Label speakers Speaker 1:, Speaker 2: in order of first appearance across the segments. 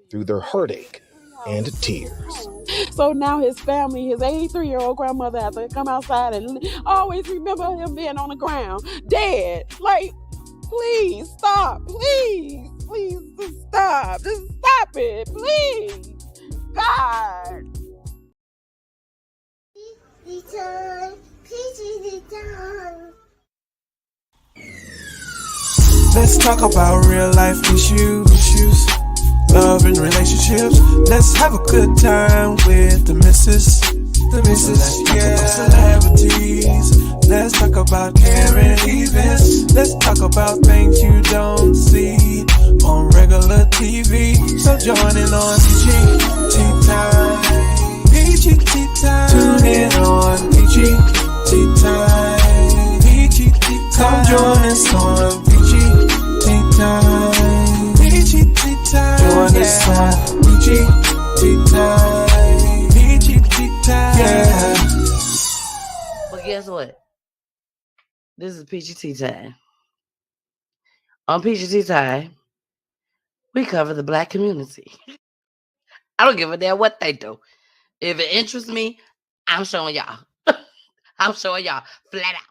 Speaker 1: through their heartache and tears.
Speaker 2: So now his family, his 83-year-old grandmother, has to come outside and always remember him being on the ground, dead. Like, please stop. Please just stop. Just stop it. Please. God.
Speaker 3: Let's talk about real life issues, love and relationships. Let's have a good time with the missus. Let's talk about celebrities. Let's talk about current events. Let's talk about things you don't see on regular TV. So join in on PGT Time. PGT Time. Tune in on PGT Time. PGT Time. Come join us on PGT Time. PGT Time. Join us on PGT Time. Yeah.
Speaker 4: But guess what? This is PGT time. On PGT time, we cover the Black community. I don't give a damn what they do. If it interests me, I'm showing y'all. I'm showing y'all flat out.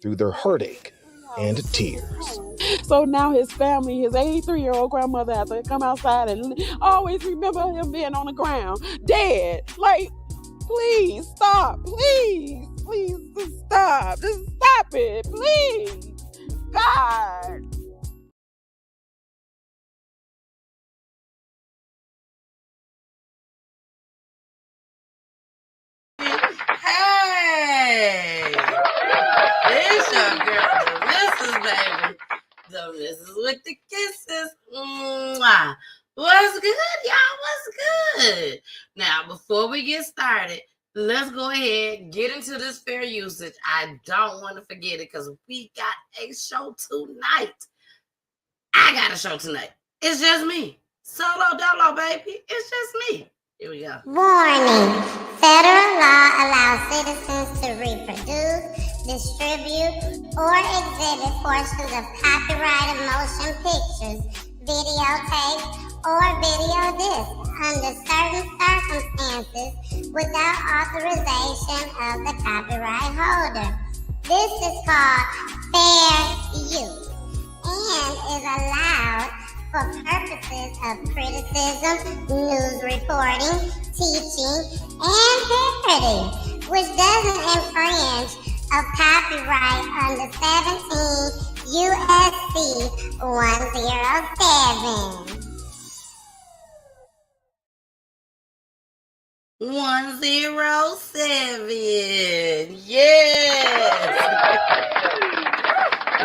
Speaker 1: Through their heartache and tears.
Speaker 2: So now his family, his 83-year-old grandmother, has to come outside and always remember him being on the ground, dead. Like, please stop. Please just stop. Just stop it. Please. God.
Speaker 4: Hey, it's your girl, the missus, baby. The missus with the kisses. Mwah. What's good, y'all? What's good? Now, before we get started, let's go ahead and get into this fair usage. I don't want to forget it because we got a show tonight. I got a show tonight. It's just me. Solo dolo, baby. It's just me. Here we go.
Speaker 5: Warning. Federal law allows citizens to reproduce, distribute, or exhibit portions of copyrighted motion pictures, videotapes, or video discs under certain circumstances without authorization of the copyright holder. This is called fair use and is allowed for purposes of criticism, news reporting, teaching, and parody, which doesn't infringe of copyright under 17 U.S.C. 107.
Speaker 4: 107. Yes.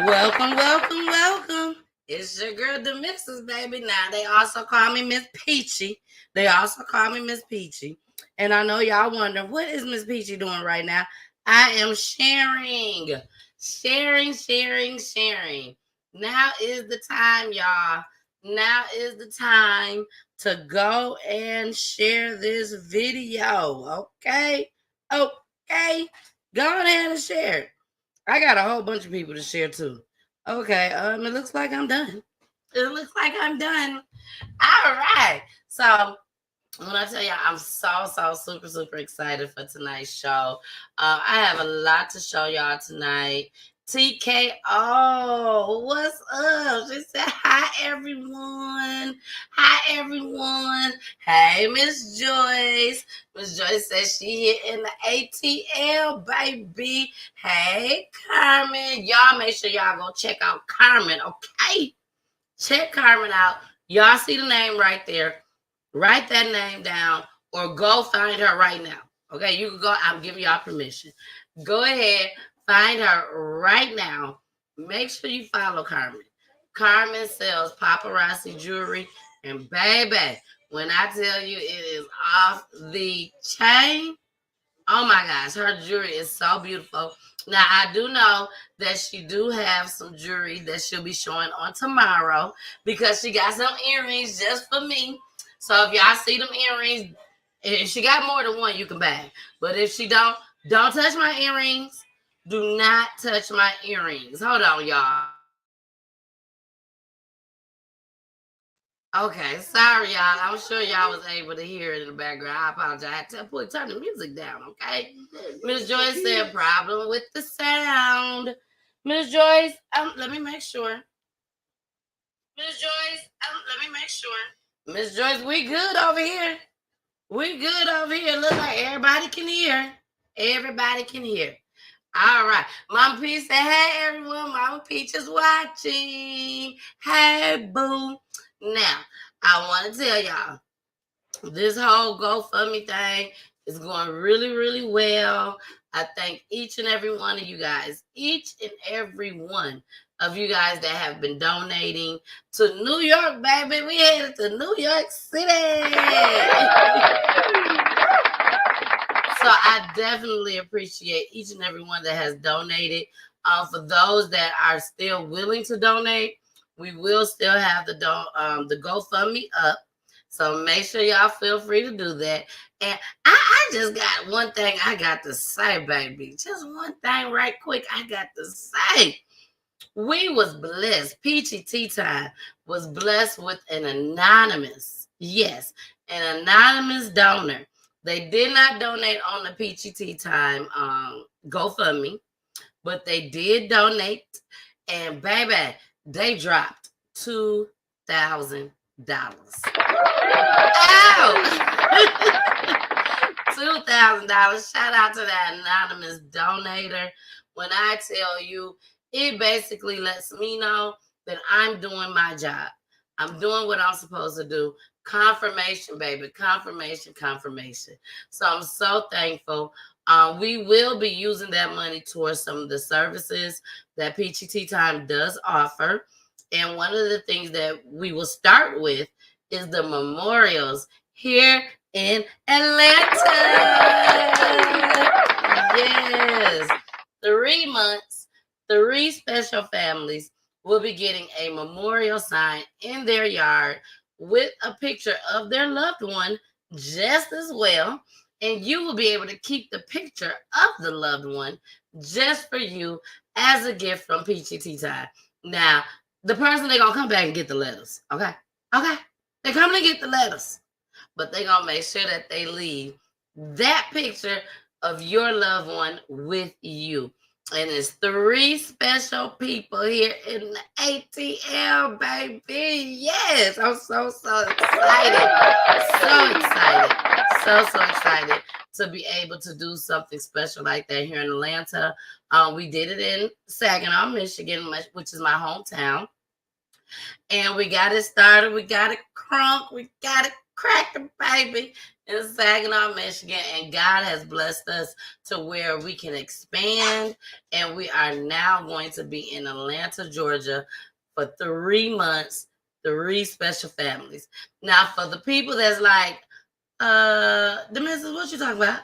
Speaker 4: Welcome. It's your girl, the missus, baby. Now, they also call me Miss Peachy. And I know y'all wonder, what is Miss Peachy doing right now? I am sharing. Now is the time, y'all. Now is the time to go and share this video. Okay? Go ahead and share it. I got a whole bunch of people to share too. Okay, it looks like I'm done. All right. So when I tell you, I'm so super excited for tonight's show. I have a lot to show y'all tonight. TKO, what's up? She said, hi, everyone. Hey, Miss Joyce. Miss Joyce says she here in the ATL, baby. Hey, Carmen. Y'all make sure y'all go check out Carmen, okay? Check Carmen out. Y'all see the name right there. Write that name down or go find her right now. Okay, you can go. I'm giving y'all permission. Go ahead. Find her right now. Make sure you follow Carmen. Carmen sells paparazzi jewelry. And baby, when I tell you it is off the chain, oh my gosh, her jewelry is so beautiful. Now, I do know that she do have some jewelry that she'll be showing on tomorrow because she got some earrings just for me. So if y'all see them earrings, if she got more than one, you can buy. But if she don't touch my earrings. Do not touch my earrings. Hold on, y'all. Okay, sorry, y'all. I'm sure y'all was able to hear it in the background. I apologize. I had to turn the music down, okay? Miss Joyce said problem with the sound. Miss Joyce, let me make sure. Miss Joyce, let me make sure. Miss Joyce, we good over here. We good over here. Look like everybody can hear. Everybody can hear. All right. Mama Peach said, hey, everyone. Mama Peach is watching. Hey, boo. Now, I want to tell y'all, this whole GoFundMe thing is going really, really well. I thank each and every one of you guys. Each and every one of you guys that have been donating to New York, baby. We headed to New York City. So I definitely appreciate each and every one that has donated. For those that are still willing to donate, we will still have the GoFundMe up. So make sure y'all feel free to do that. And I just got one thing I got to say, baby. Just one thing right quick I got to say. We was blessed. Peachy Tea Time was blessed with an anonymous donor. They did not donate on the Peachy Tea Time GoFundMe, but they did donate. And baby, they dropped $2,000. $2,000. Shout out to that anonymous donator. When I tell you, it basically lets me know that I'm doing my job. I'm doing what I'm supposed to do. Confirmation, baby. Confirmation. So I'm so thankful. We will be using that money towards some of the services that Peachy Tea Time does offer. And one of the things that we will start with is the memorials here in Atlanta. Yes. 3 months, 3 special families will be getting a memorial sign in their yard with a picture of their loved one just as well. And you will be able to keep the picture of the loved one just for you as a gift from Peachy Tea Time. Now, the person, they're going to come back and get the letters. Okay? They're coming to get the letters. But they're going to make sure that they leave that picture of your loved one with you. And it's 3 special people here in the ATL, baby. Yes, I'm so excited. So excited to be able to do something special like that here in Atlanta. We did it in Saginaw, Michigan, which is my hometown. And we got it started. We got it crunk. We got it cracking, baby, in Saginaw, Michigan. And God has blessed us to where we can expand. And we are now going to be in Atlanta, Georgia for 3 months, 3 special families. Now, for the people that's like, the missus, what you talking about?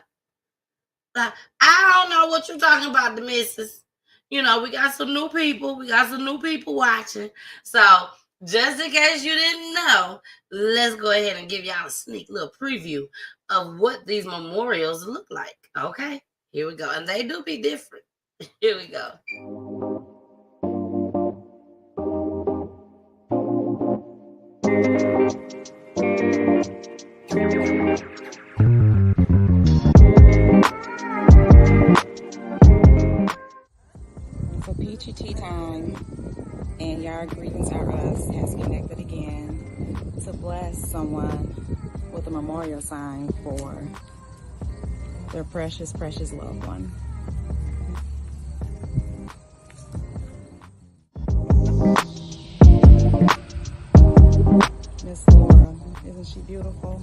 Speaker 4: Like, I don't know what you're talking about, the missus. You know, we got some new people. We got some new people watching. So just in case you didn't know, let's go ahead and give y'all a sneak little preview of what these memorials look like. Okay, here we go. And they do be different. Here we go.
Speaker 2: For Peachy Tea Time and Yard Greetings Are Us has connected again to bless someone with a memorial sign for their precious, precious loved one. Miss Laura, isn't she beautiful?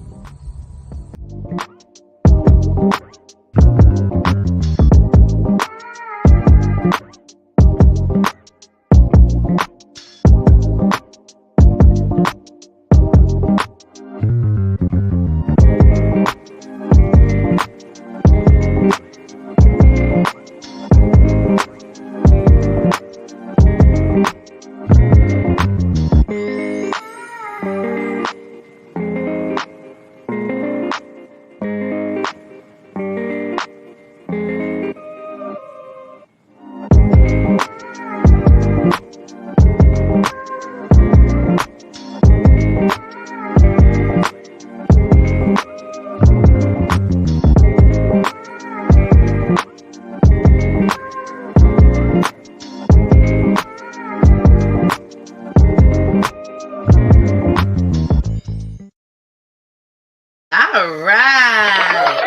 Speaker 4: All right.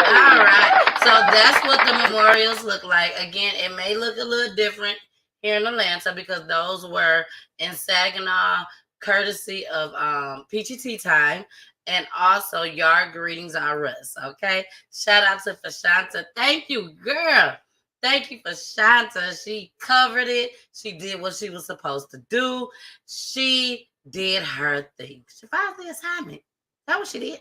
Speaker 4: All right. So that's what the memorials look like. Again, it may look a little different here in Atlanta because those were in Saginaw, courtesy of Peachy Tea Time, and also Yard Greetings are us. Okay. Shout out to Fashanta. Thank you, girl. Thank you, Fashanta. She covered it. She did what she was supposed to do. She did her thing. She followed the assignment. That's what she did.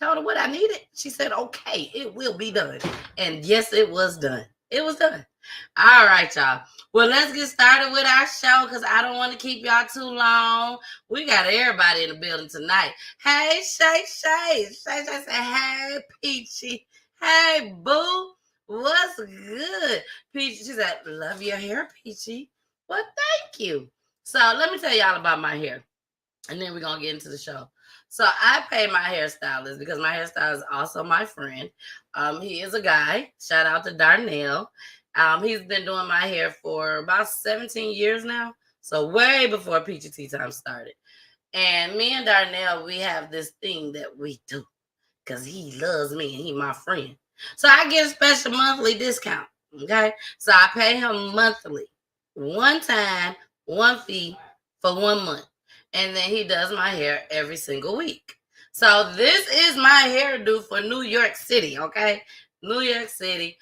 Speaker 4: Told her what I needed. She said, okay, it will be done. And yes, it was done. It was done. All right, y'all. Well, let's get started with our show because I don't want to keep y'all too long. We got everybody in the building tonight. Hey, Shay. Shay said, hey, Peachy. Hey, boo. What's good? Peachy, she said, love your hair, Peachy. Well, thank you. So let me tell y'all about my hair. And then we're going to get into the show. So I pay my hairstylist because my hairstylist is also my friend. He is a guy. Shout out to Darnell. He's been doing my hair for about 17 years now. So way before Peachy Tea Time started. And me and Darnell, we have this thing that we do because he loves me and he's my friend. So I get a special monthly discount. Okay. So I pay him monthly. One time, one fee for 1 month. And then he does my hair every single week. So this is my hairdo for New York City, okay? New York City.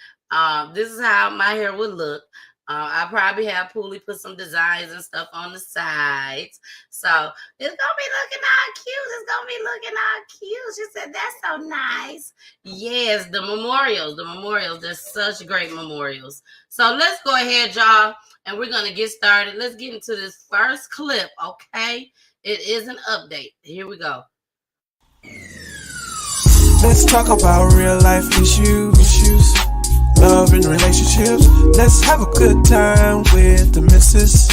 Speaker 4: This is how my hair would look. I probably have Poolie put some designs and stuff on the sides. So it's going to be looking all cute. It's going to be looking all cute. She said, that's so nice. Yes, the memorials. They're such great memorials. So let's go ahead, y'all. And we're going to get started. Let's get into this first clip, okay? It is an update. Here we go.
Speaker 3: Let's talk about real life issues, love and relationships. Let's have a good time with the missus.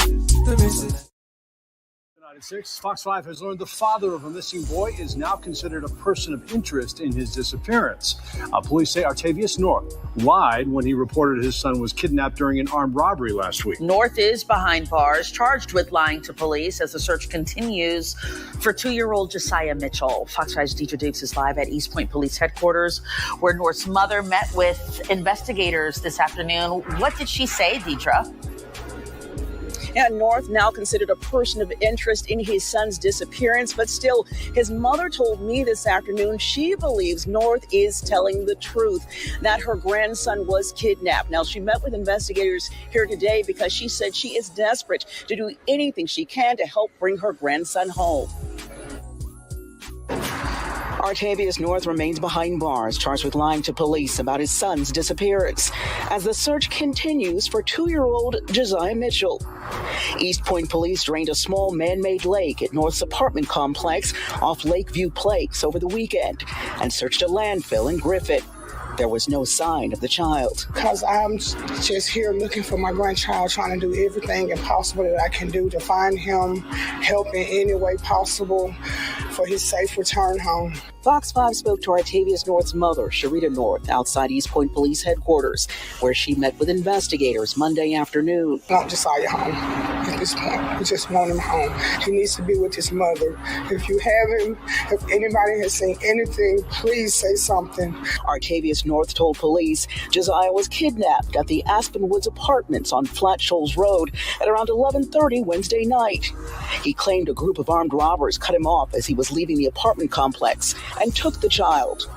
Speaker 6: United States, Fox 5 has learned the father of a missing boy is now considered a person of interest in his disappearance. Police say Artavius North lied when he reported his son was kidnapped during an armed robbery last week.
Speaker 7: North is behind bars, charged with lying to police as the search continues for 2-year-old Josiah Mitchell. Fox 5's Deidre Dukes is live at East Point Police Headquarters, where North's mother met with investigators this afternoon. What did she say, Deidre?
Speaker 8: And North now considered a person of interest in his son's disappearance, but still, his mother told me this afternoon she believes North is telling the truth, that her grandson was kidnapped. Now, she met with investigators here today because she said she is desperate to do anything she can to help bring her grandson home. Artavius North remains behind bars, charged with lying to police about his son's disappearance, as the search continues for 2-year-old Josiah Mitchell. East Point police drained a small man-made lake at North's apartment complex off Lakeview Place over the weekend and searched a landfill in Griffith. There was no sign of the child.
Speaker 9: Because I'm just here looking for my grandchild, trying to do everything impossible that I can do to find him, help in any way possible for his safe return home.
Speaker 8: Fox 5 spoke to Artavius North's mother, Sharita North, outside East Point Police Headquarters, where she met with investigators Monday afternoon.
Speaker 9: I want Josiah home at this point. We just want him home. He needs to be with his mother. If you have him, if anybody has seen anything, please say something.
Speaker 8: Artavius North told police Josiah was kidnapped at the Aspen Woods Apartments on Flat Shoals Road at around 11:30 Wednesday night. He claimed a group of armed robbers cut him off as he was leaving the apartment complex and took the child.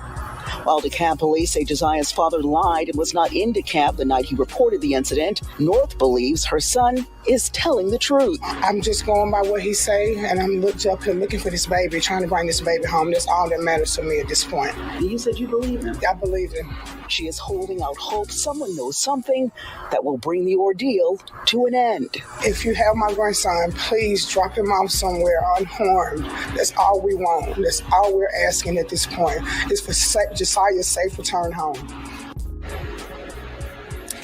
Speaker 8: While DeKalb police say Josiah's father lied and was not in DeKalb the night he reported the incident, North believes her son is telling the truth.
Speaker 9: I'm just going by what he say, and I'm up here looking for this baby, trying to bring this baby home. That's all that matters to me at this point.
Speaker 8: You said you believe him?
Speaker 9: I believe him.
Speaker 8: She is holding out hope someone knows something that will bring the ordeal to an end.
Speaker 9: If you have my grandson, please drop him off somewhere unharmed. That's all we want. That's all we're asking at this point, is for Josiah's safe return home.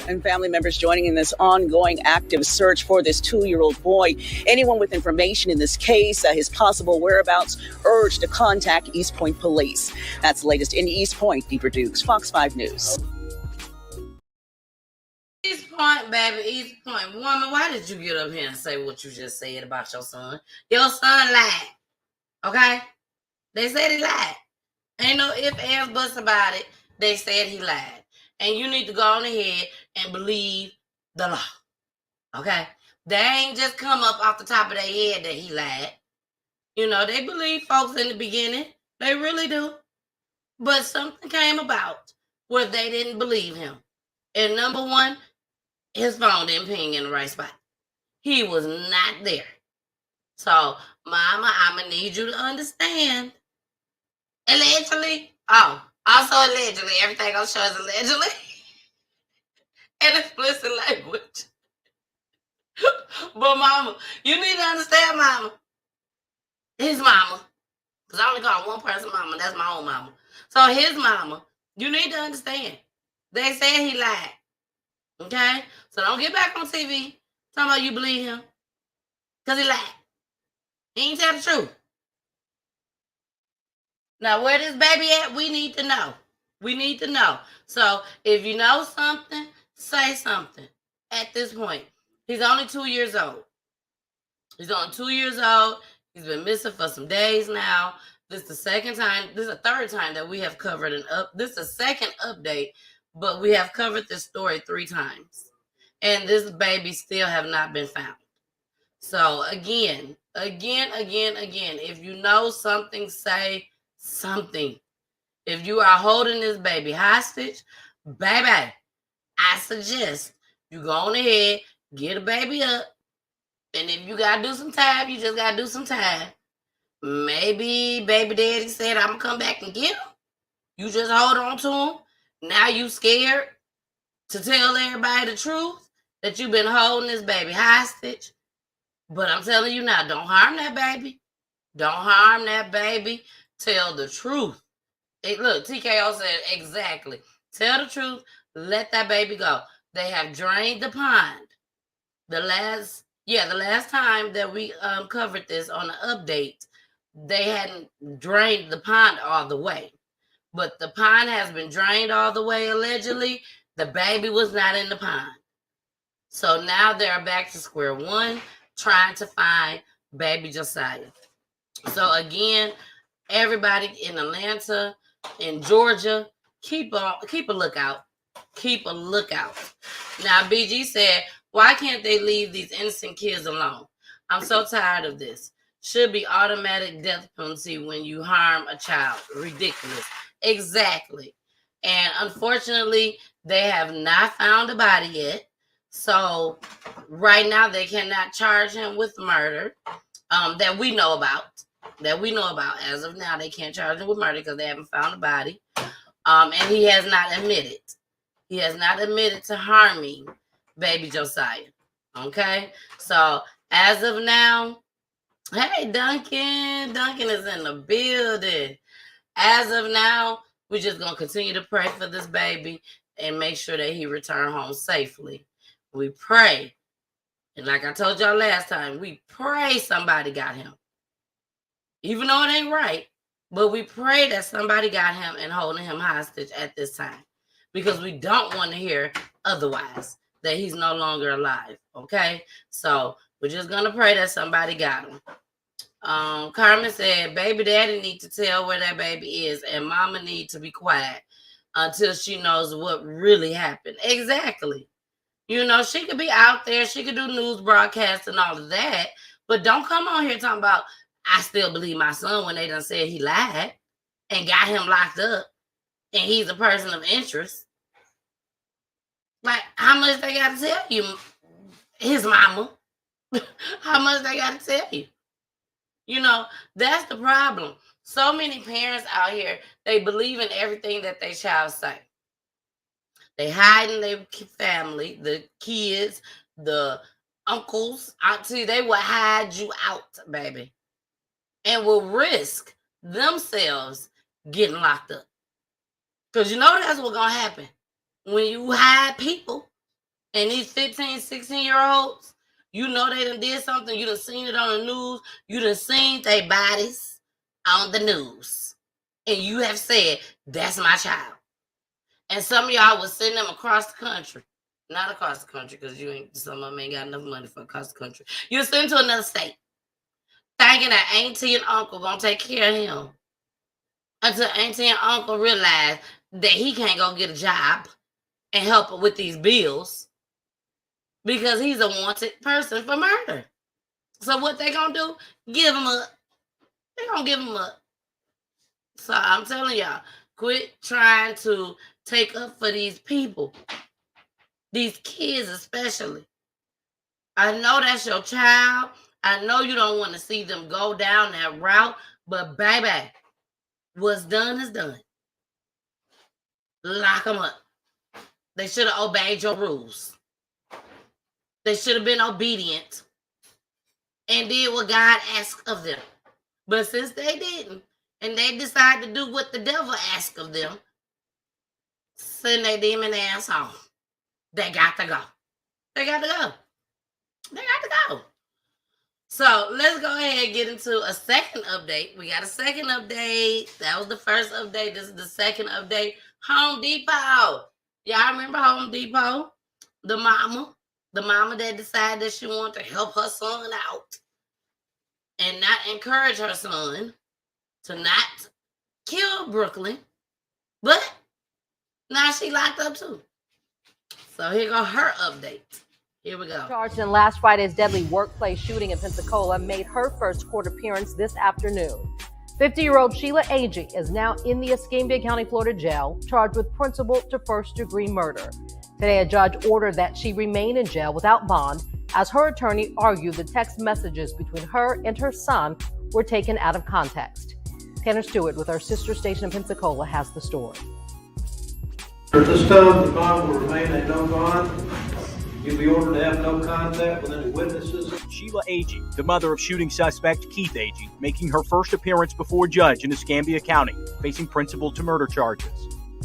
Speaker 8: And family members joining in this ongoing active search for this 2-year-old boy. Anyone with information in this case, his possible whereabouts, urged to contact East Point Police. That's the latest in East Point. Deidre Dukes, Fox 5 News.
Speaker 4: East Point, baby, East Point. Woman, why did you get up here and say what you just said about your son? Your son lied, okay? They said he lied. Ain't no ifs, ands, buts about it. They said he lied. And you need to go on ahead and believe the law. Okay? They ain't just come up off the top of their head that he lied. You know, they believe folks in the beginning. They really do. But something came about where they didn't believe him. And number one, his phone didn't ping in the right spot. He was not there. So, Mama, I'm going to need you to understand. Allegedly. Oh, also allegedly. Everything on show is allegedly. And explicit language. But Mama, you need to understand, Mama. His mama. Because I only call one person Mama. That's my own mama. So his mama, you need to understand. They said he lied. Okay? So don't get back on TV talking about you believe him. Because he lied. He ain't tell the truth. Now, where this baby at, we need to know. We need to know. So, if you know something, say something at this point. He's only 2 years old. He's only 2 years old. He's been missing for some days now. This is the second time. This is the third time that we have covered this is the second update, but we have covered this story 3 times. And this baby still have not been found. So, again, if you know something, say something. If you are holding this baby hostage, baby, I suggest you go on ahead, get a baby up, and if you gotta do some time, you just gotta do some time. Maybe baby daddy said, I'm gonna come back and get him. You just hold on to him. Now you scared to tell everybody the truth that you've been holding this baby hostage. But I'm telling you now, don't harm that baby. Don't harm that baby. Tell the truth. Look, TKO said exactly. Tell the truth. Let that baby go. They have drained the pond. The last time that we covered this on the update, they hadn't drained the pond all the way. But the pond has been drained all the way, allegedly. The baby was not in the pond. So now they're back to square one, trying to find baby Josiah. So again, everybody in Atlanta, in Georgia, keep a lookout. Keep a lookout. Now, BG said, why can't they leave these innocent kids alone? I'm so tired of this. Should be automatic death penalty when you harm a child. Ridiculous. Exactly. And unfortunately, they have not found a body yet. So right now they cannot charge him with murder that we know about. As of now, they can't charge him with murder because they haven't found a body. And he has not admitted. He has not admitted to harming baby Josiah. Okay? So as of now, hey, Duncan. Duncan is in the building. As of now, we're just going to continue to pray for this baby and make sure that he return home safely. We pray. And like I told y'all last time, we pray somebody got him. Even though it ain't right, but we pray that somebody got him and holding him hostage at this time. Because we don't want to hear otherwise, that he's no longer alive. Okay? So we're just going to pray that somebody got him. Carmen said, baby daddy need to tell where that baby is and mama need to be quiet until she knows what really happened. Exactly. You know, she could be out there. She could do news broadcasts and all of that. But don't come on here talking about, I still believe my son when they done said he lied and got him locked up and he's a person of interest. Like, how much they got to tell you, his mama? How much they got to tell you? You know, that's the problem. So many parents out here, they believe in everything that their child say. They hide in their family, the kids, the uncles, auntie, they will hide you out, baby. And will risk themselves getting locked up. Because you know that's what's going to happen. When you hide people and these 15, 16-year-olds, you know they done did something. You done seen it on the news. You done seen their bodies on the news. And you have said, that's my child. And some of y'all will send them across the country. Not across the country, because some of them ain't got enough money for across the country. You'll send to another state. Thinking that auntie and uncle gonna take care of him. until auntie and uncle realize that he can't go get a job and help her with these bills because he's a wanted person for murder. So what they gonna do? Give him up. They gonna give him up. So I'm telling y'all, quit trying to take up for these people. These kids especially. I know that's your child. I know you don't want to see them go down that route, but baby, what's done is done. Lock them up. They should have obeyed your rules. They should have been obedient and did what God asked of them. But since they didn't, and they decided to do what the devil asked of them, send their demon ass home. They got to go. They got to go. They got to go. So let's go ahead and get into a second update. We got a second update. That was the first update. This is the second update. Home Depot. Y'all remember Home Depot? The mama that decided that she wanted to help her son out and not encourage her son to not kill Brooklyn. But now she locked up too. So here go her update. Here we go.
Speaker 10: Charged in last Friday's deadly workplace shooting in Pensacola made her first court appearance this afternoon. 50-year-old Sheila Agee is now in the Escambia County, Florida jail, charged with principal to first-degree murder. Today, a judge ordered that she remain in jail without bond, as her attorney argued the text messages between her and her son were taken out of context. Tanner Stewart with our sister station in Pensacola has the story.
Speaker 11: At this time, the bond will remain a no bond. You'll be ordered to have no contact with any witnesses.
Speaker 12: Sheila Agee, the mother of shooting suspect Keith Agee, making her first appearance before a judge in Escambia County, facing principal to murder charges.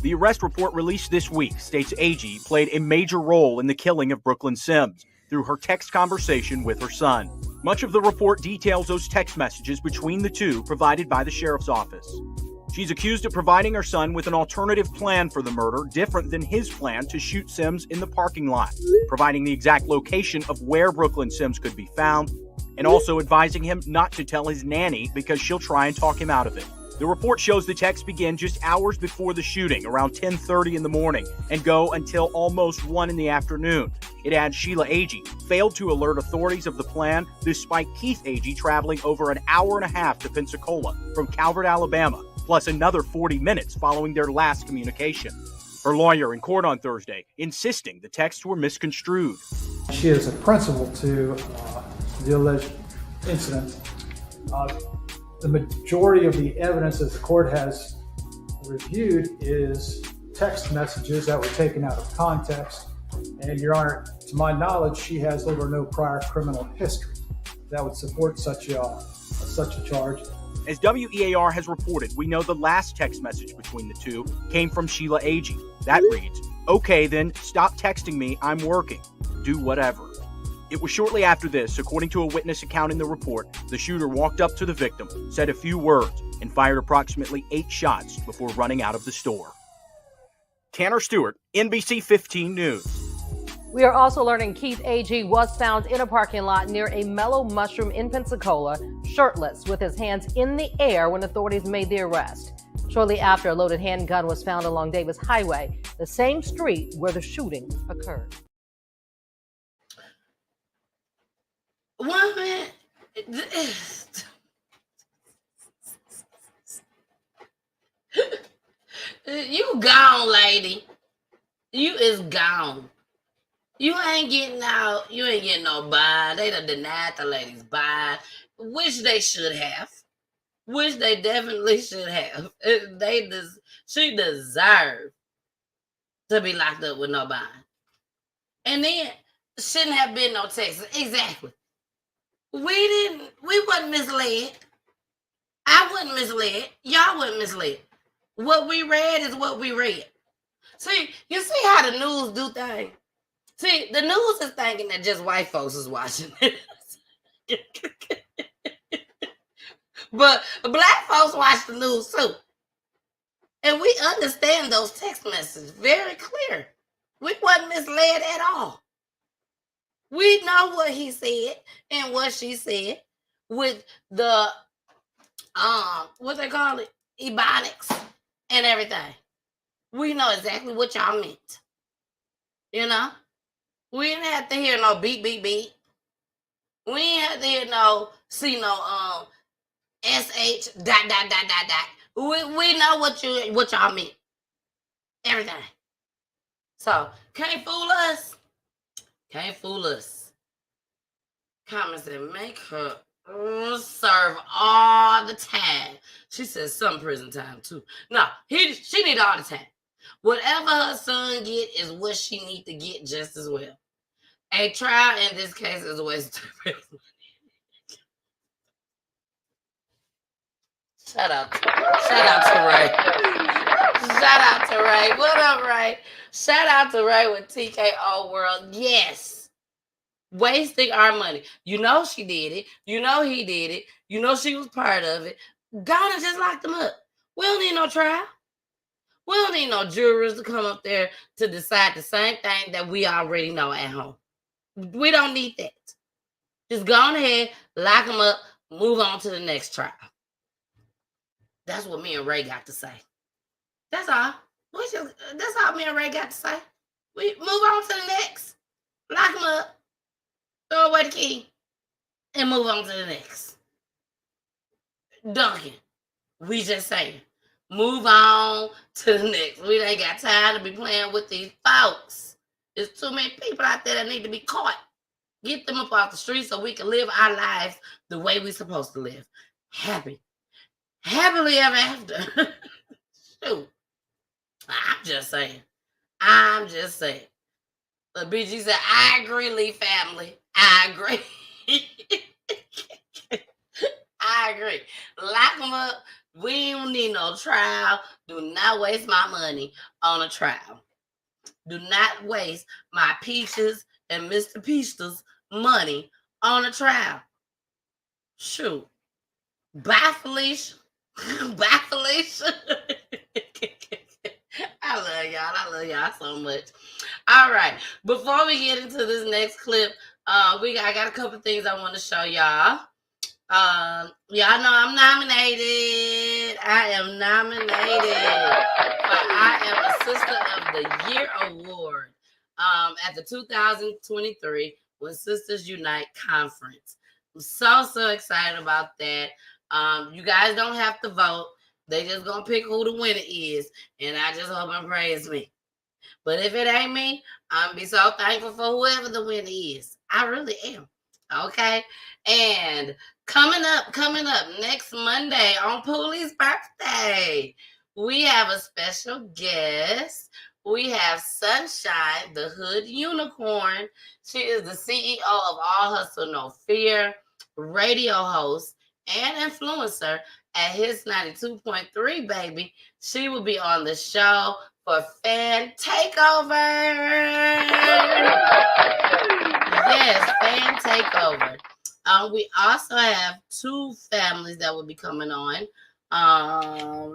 Speaker 12: The arrest report released this week states Agee played a major role in the killing of Brooklyn Sims through her text conversation with her son. Much of the report details those text messages between the two provided by the sheriff's office. She's accused of providing her son with an alternative plan for the murder different than his plan to shoot Sims in the parking lot, providing the exact location of where Brooklyn Sims could be found, and also advising him not to tell his nanny because she'll try and talk him out of it. The report shows the texts begin just hours before the shooting, around 10:30 in the morning, and go until almost 1 in the afternoon. It adds Sheila Agee failed to alert authorities of the plan despite Keith Agee traveling over an hour and a half to Pensacola from Calvert, Alabama, plus another 40 minutes following their last communication. Her lawyer in court on Thursday insisting the texts were misconstrued.
Speaker 13: She is a principal to the alleged incident. The majority of the evidence that the court has reviewed is text messages that were taken out of context. And, Your Honor, to my knowledge, she has little or no prior criminal history that would support such a charge.
Speaker 12: As WEAR has reported, we know the last text message between the two came from Sheila Agee. That reads, "Okay then, stop texting me, I'm working. Do whatever." It was shortly after this, according to a witness account in the report, the shooter walked up to the victim, said a few words, and fired approximately 8 shots before running out of the store. Tanner Stewart, NBC 15 News.
Speaker 10: We are also learning Keith Agee was found in a parking lot near a Mellow Mushroom in Pensacola, shirtless with his hands in the air when authorities made the arrest. Shortly after, a loaded handgun was found along Davis Highway, the same street where the shooting occurred.
Speaker 4: Woman, you gone, lady. You is gone. You ain't getting out. You ain't getting no bond. They done denied the ladies bond, which they should have. Which they definitely should have. She deserved to be locked up with no bond. And then shouldn't have been no Texas. Exactly. We wasn't misled. I wasn't misled. Y'all wasn't misled. What we read is what we read. See, you see how the news do things? See, the news is thinking that just white folks is watching it. But black folks watch the news too. And we understand those text messages very clear. We wasn't misled at all. We know what he said and what she said with the what they call it? ebonics, and everything. We know exactly what y'all meant. You know? We didn't have to hear no beep, beep, beep. We ain't have to hear no, see no, SH, dot, dot, dot, dot, dot. We know what y'all meant. Everything. So, can't fool us. Can't fool us. Carmen said, make her serve all the time. She said some prison time too. No, she need all the time. Whatever her son get is what she need to get just as well. A trial in this case is a waste of prison. Shout out to Ray. Shout out to Ray. What up, Ray? Shout out to Ray with TKO World. Yes. Wasting our money. You know she did it. You know he did it. You know she was part of it. Gonna just lock them up. We don't need no trial. We don't need no jurors to come up there to decide the same thing that we already know at home. We don't need that. Just go on ahead, lock them up, move on to the next trial. That's what me and Ray got to say. That's all. That's all me and Ray got to say. We move on to the next. Lock them up. Throw away the key. And move on to the next. Duncan, we just saying. Move on to the next. We ain't got time to be playing with these folks. There's too many people out there that need to be caught. Get them up off the street so we can live our lives the way we're supposed to live. Happily ever after. Shoot. I'm just saying. But BG said, I agree, Lee family. I agree. I agree. Lock them up. We don't need no trial. Do not waste my money on a trial. Do not waste my Peaches and Mr. Peach's money on a trial. Shoot. Bye, Felicia. Bye, Felicia. I love y'all so much. All right. Before we get into this next clip, I got a couple things I want to show y'all. Y'all know I'm nominated. I am nominated for I Am a Sister of the Year award at the 2023 When Sisters Unite conference. I'm so excited about that. You guys don't have to vote. They just gonna pick who the winner is, and I just hope and pray it's me. But if it ain't me, I'm be so thankful for whoever the winner is. I really am. Okay. And coming up next Monday on Pooley's birthday, we have a special guest. We have Sunshine, the Hood Unicorn. She is the CEO of All Hustle No Fear, radio host, and influencer at His 92.3, baby. She will be on the show for Fan Takeover. Yes, Fan Takeover. We also have two families that will be coming on.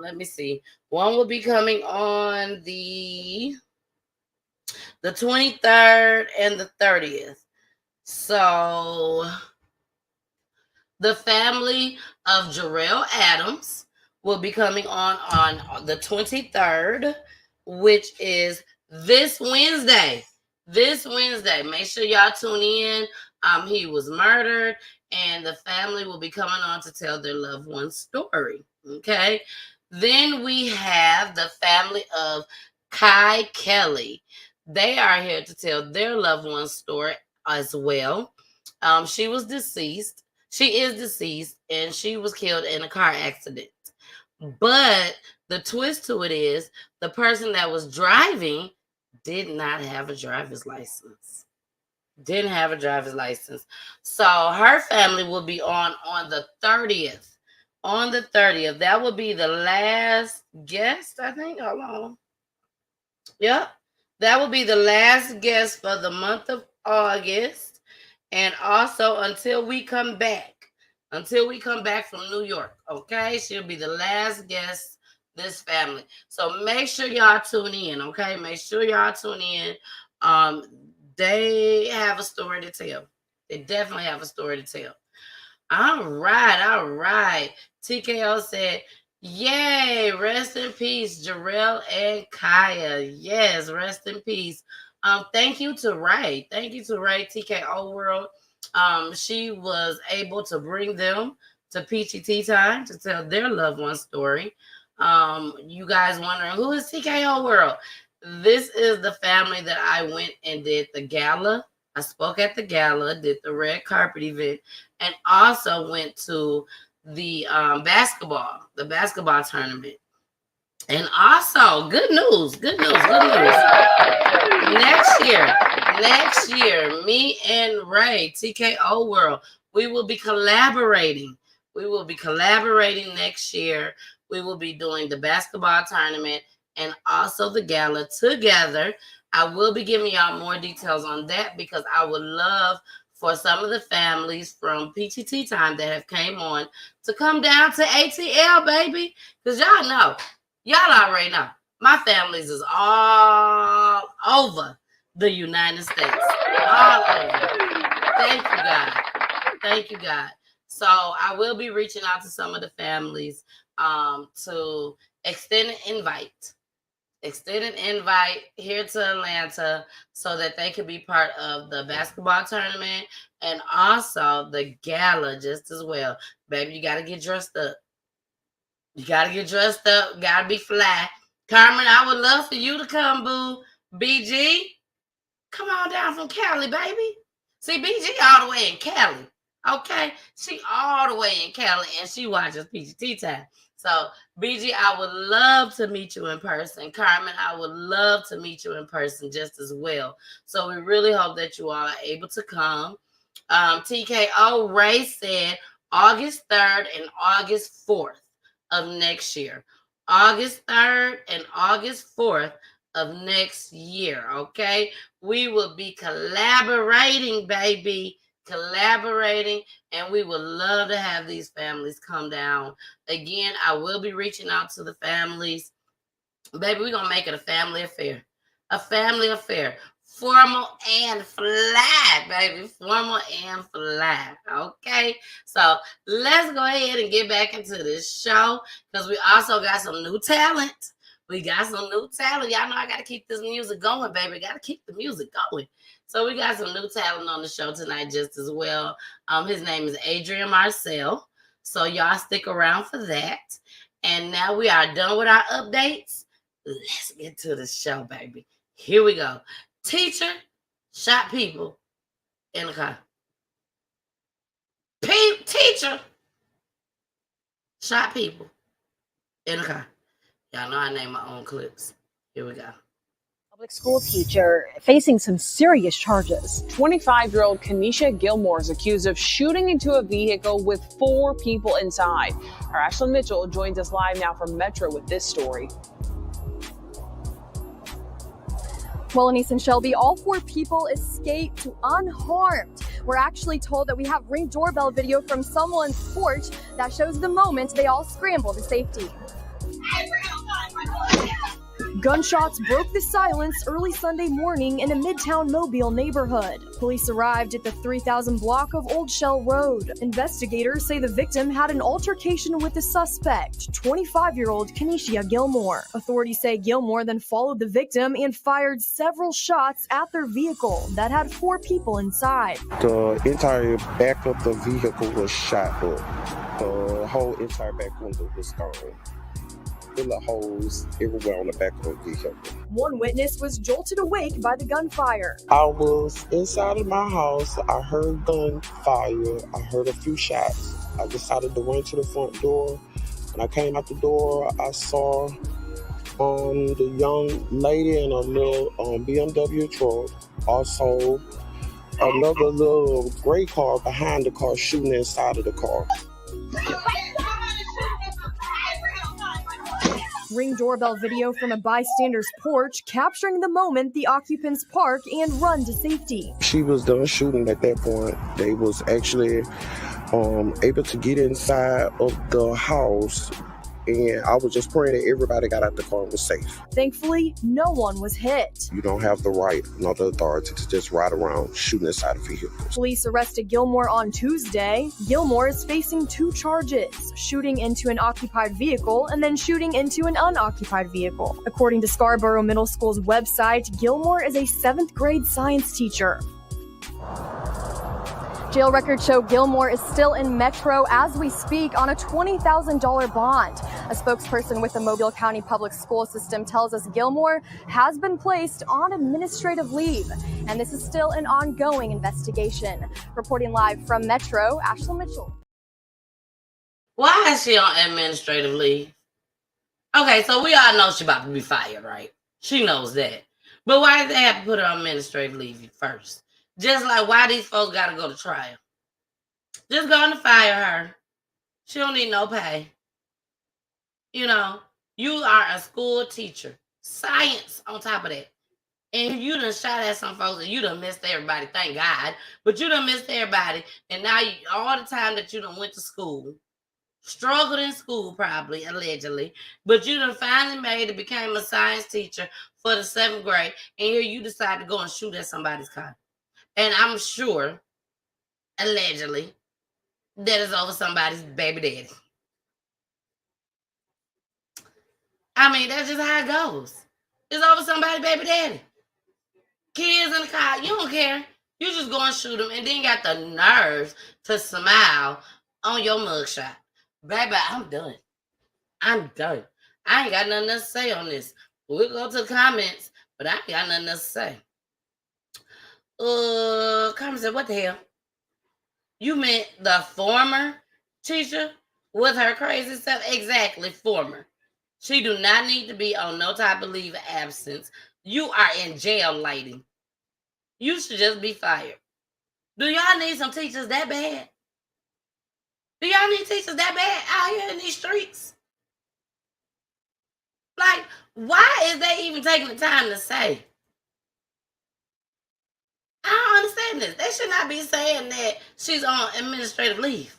Speaker 4: Let me see. One will be coming on the 23rd and the 30th. So the family of Jarrell Adams will be coming on the 23rd, which is this Wednesday. Make sure y'all tune in. He was murdered, and the family will be coming on to tell their loved one's story. Okay. Then we have the family of Kai Kelly. They are here to tell their loved one's story as well. She is deceased, and she was killed in a car accident. But the twist to it is the person that was driving did not have a driver's license. So her family will be on the 30th. On the 30th. That will be the last guest, I think. Hold on. Yep. That will be the last guest for the month of August. And also until we come back from New York. Okay? She'll be the last guest, this family. So make sure y'all tune in. Okay? Make sure y'all tune in. They have a story to tell. They definitely have a story to tell. All right. TKO said, Yay! Rest in peace, Jarrell and Kaya. Yes, rest in peace. Thank you to Ray. Thank you to Ray, TKO World. She was able to bring them to Peachy Tea Time to tell their loved one story. You guys wondering who is TKO World? This is the family that I went and did the gala. I spoke at the gala, did the red carpet event, and also went to the basketball tournament. And also, good news. Next year, me and Ray, TKO World, we will be collaborating. Next year. We will be doing the basketball tournament and also the gala together. I will be giving y'all more details on that because I would love for some of the families from PTT Time that have came on to come down to ATL, baby. Because y'all already know, my families is all over the United States. All over. Thank you, God. So I will be reaching out to some of the families to extend an invite here to Atlanta so that they could be part of the basketball tournament and also the gala just as well. Baby, you got to get dressed up. Got to be fly. Carmen, I would love for you to come, boo. BG, come on down from Cali, baby. See, BG all the way in Cali. Okay? She all the way in Cali and she watches PGT Time. So, BG, I would love to meet you in person. Carmen, I would love to meet you in person just as well. So, we really hope that you all are able to come. TKO Ray said August 3rd and August 4th of next year. August 3rd and August 4th of next year, okay? We will be collaborating, baby. And we would love to have these families come down. Again, I will be reaching out to the families. Baby, we're going to make it a family affair. Formal and fly, baby. Formal and fly. Okay? So let's go ahead and get back into this show because we also got some new talent. Y'all know I got to keep this music going, baby. Got to keep the music going. So we got some new talent on the show tonight just as well. His name is Adrian Marcel. So y'all stick around for that. And now we are done with our updates. Let's get to the show, baby. Here we go. Teacher shot people in the car. Teacher shot people in the car. Y'all know I name my own clips. Here we go.
Speaker 14: Public school teacher facing some serious charges.
Speaker 15: 25-year-old Kenesha Gilmore is accused of shooting into a vehicle with 4 people inside. Our Ashlyn Mitchell joins us live now from Metro with this story.
Speaker 16: Well, Anise and Shelby, all 4 people escaped unharmed. We're actually told that we have Ring doorbell video from someone's porch that shows the moment they all scramble to safety. Gunshots broke the silence early Sunday morning in a Midtown Mobile neighborhood. Police arrived at the 3000 block of Old Shell Road. Investigators say the victim had an altercation with the suspect, 25-year-old Kenesha Gilmore. Authorities say Gilmore then followed the victim and fired several shots at their vehicle that had 4 people inside.
Speaker 17: The entire back of the vehicle was shot up. The whole entire back window was gone. Bullet holes everywhere on the back of the vehicle.
Speaker 16: One witness was jolted awake by the gunfire.
Speaker 17: I was inside of my house. I heard gunfire. I heard a few shots. I decided to run to the front door. When I came out the door, I saw the young lady in a little BMW truck. Also, another little gray car behind the car shooting inside of the car.
Speaker 16: Ring doorbell video from a bystander's porch capturing the moment the occupants park and run to safety.
Speaker 17: She was done shooting at that point. They was actually able to get inside of the house And I was just praying that everybody got out the car and was safe.
Speaker 16: Thankfully, no one was hit.
Speaker 17: You don't have the right, nor the authority to just ride around shooting inside of vehicles.
Speaker 16: Police arrested Gilmore on Tuesday. Gilmore is facing 2 charges: shooting into an occupied vehicle and then shooting into an unoccupied vehicle. According to Scarborough Middle School's website, Gilmore is a 7th grade science teacher. Jail records show Gilmore is still in Metro as we speak on a $20,000 bond. A spokesperson with the Mobile County Public School System tells us Gilmore has been placed on administrative leave, and this is still an ongoing investigation. Reporting live from Metro, Ashley Mitchell.
Speaker 4: Why is she on administrative leave? Okay, so we all know she's about to be fired, right? She knows that. But why did they have to put her on administrative leave first? Just like why these folks got to go to trial. Just going to fire her. She don't need no pay. You know, you are a school teacher. Science on top of that. And you done shot at some folks and you done missed everybody, thank God. But you done missed everybody. And now all the time that you done went to school, struggled in school probably, allegedly, but you done finally made it, became a science teacher for the 7th grade, and here you decide to go and shoot at somebody's car. And I'm sure, allegedly, that is over somebody's baby daddy. I mean, that's just how it goes. It's over somebody's baby daddy. Kids in the car, you don't care. You just go and shoot them and then got the nerves to smile on your mugshot. Baby, I'm done. I'm done. I ain't got nothing else to say on this. We'll go to the comments, but I ain't got nothing else to say. Carmen said, what the hell? You meant the former teacher with her crazy stuff? Exactly, former. She do not need to be on no type of leave of absence. You are in jail, lady. You should just be fired. Do y'all need some teachers that bad? Do y'all need teachers that bad out here in these streets? Like, why is they even taking the time to say? I don't understand this. They should not be saying that she's on administrative leave.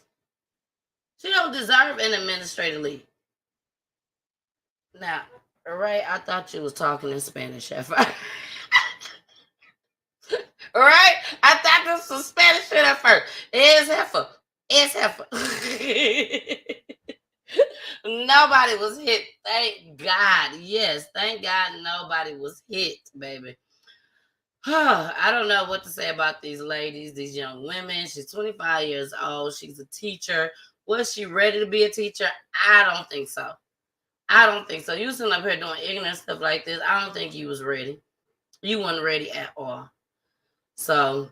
Speaker 4: She don't deserve an administrative leave. Now, Ray, I thought you was talking in Spanish at first. Right? I thought this was Spanish shit at first. Es heifer. Es heifer. Nobody was hit. Thank God. Yes, thank God nobody was hit, baby. I don't know what to say about these ladies, these young women. She's 25 years old. She's a teacher. Was she ready to be a teacher? I don't think so. I don't think so. You sitting up here doing ignorant stuff like this. I don't think you was ready. You weren't ready at all. So,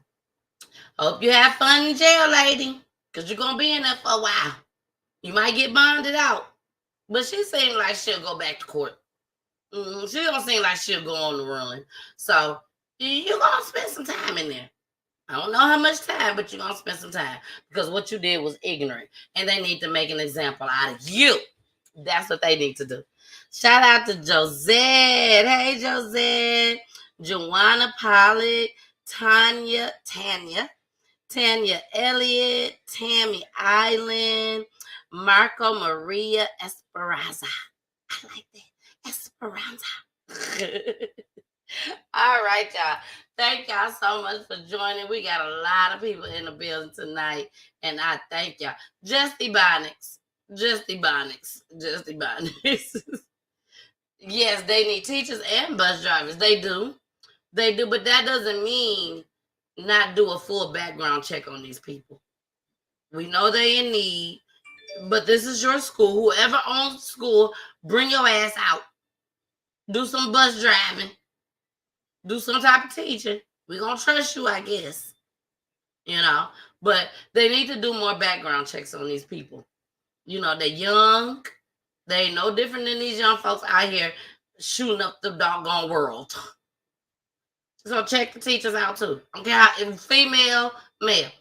Speaker 4: hope you have fun in jail, lady, because you're going to be in there for a while. You might get bonded out. But she seemed like she'll go back to court. She don't seem like she'll go on the run. So, you're going to spend some time in there. I don't know how much time, but you're going to spend some time. Because what you did was ignorant. And they need to make an example out of you. That's what they need to do. Shout out to Josette. Hey, Josette. Joanna Pollock. Tanya Elliott. Tammy Island. Marco Maria Esperanza. I like that. Esperanza. All right, y'all. Thank y'all so much for joining. We got a lot of people in the building tonight, and I thank y'all. Just Ebonics. Yes, they need teachers and bus drivers. They do, but that doesn't mean not do a full background check on these people. We know they're in need, but this is your school. Whoever owns school, bring your ass out. Do some bus driving. Do some type of teaching. We're going to trust you, I guess. You know, but they need to do more background checks on these people. You know, they're young. They ain't no different than these young folks out here shooting up the doggone world. So check the teachers out too. Okay, if female, male.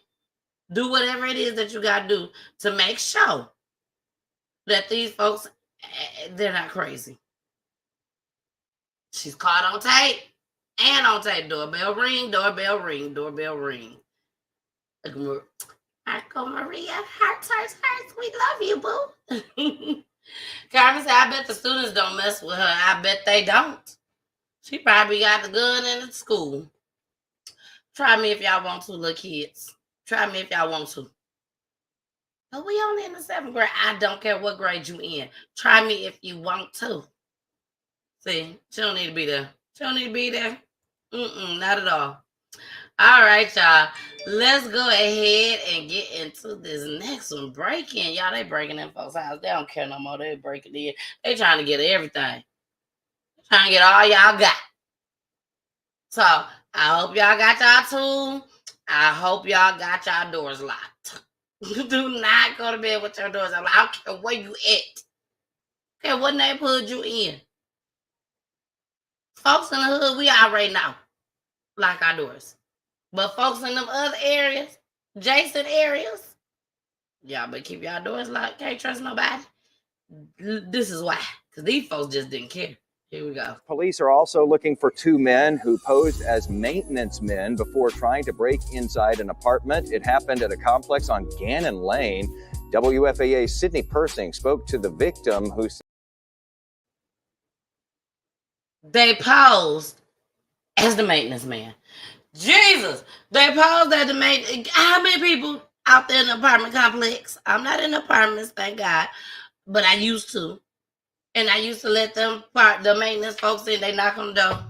Speaker 4: Do whatever it is that you got to do to make sure that these folks, they're not crazy. She's caught on tape. And on tape. Doorbell ring, doorbell ring, doorbell ring. Marco Maria, hearts. We love you, boo. Carmen said, I bet the students don't mess with her. I bet they don't. She probably got the gun in the school. Try me if y'all want to, little kids. Try me if y'all want to. But we only in the 7th grade. I don't care what grade you in. Try me if you want to. See, she don't need to be there. She don't need to be there. Not at all. All right, y'all. Let's go ahead and get into this next one. Breaking. Y'all, they breaking in folks' house. They don't care no more. They breaking in. They trying to get everything. Trying to get all y'all got. So, I hope y'all got y'all tool. I hope y'all got y'all doors locked. Do not go to bed with your doors unlocked. I don't care where you at. Okay, what neighborhood you in? Folks in the hood, we already know. Lock our doors. But folks in them other areas, adjacent areas, y'all better keep y'all doors locked. Can't trust nobody. This is why. Because these folks just didn't care. Here we go.
Speaker 18: Police are also looking for 2 men who posed as maintenance men before trying to break inside an apartment. It happened at a complex on Gannon Lane. WFAA's Sydney Persing spoke to the victim who said
Speaker 4: they posed as the maintenance man. Jesus, they posed as the maintenance. How many people out there in the apartment complex? I'm not in apartments, thank God, but I used to. And I used to let them the maintenance folks in. They knock on the door.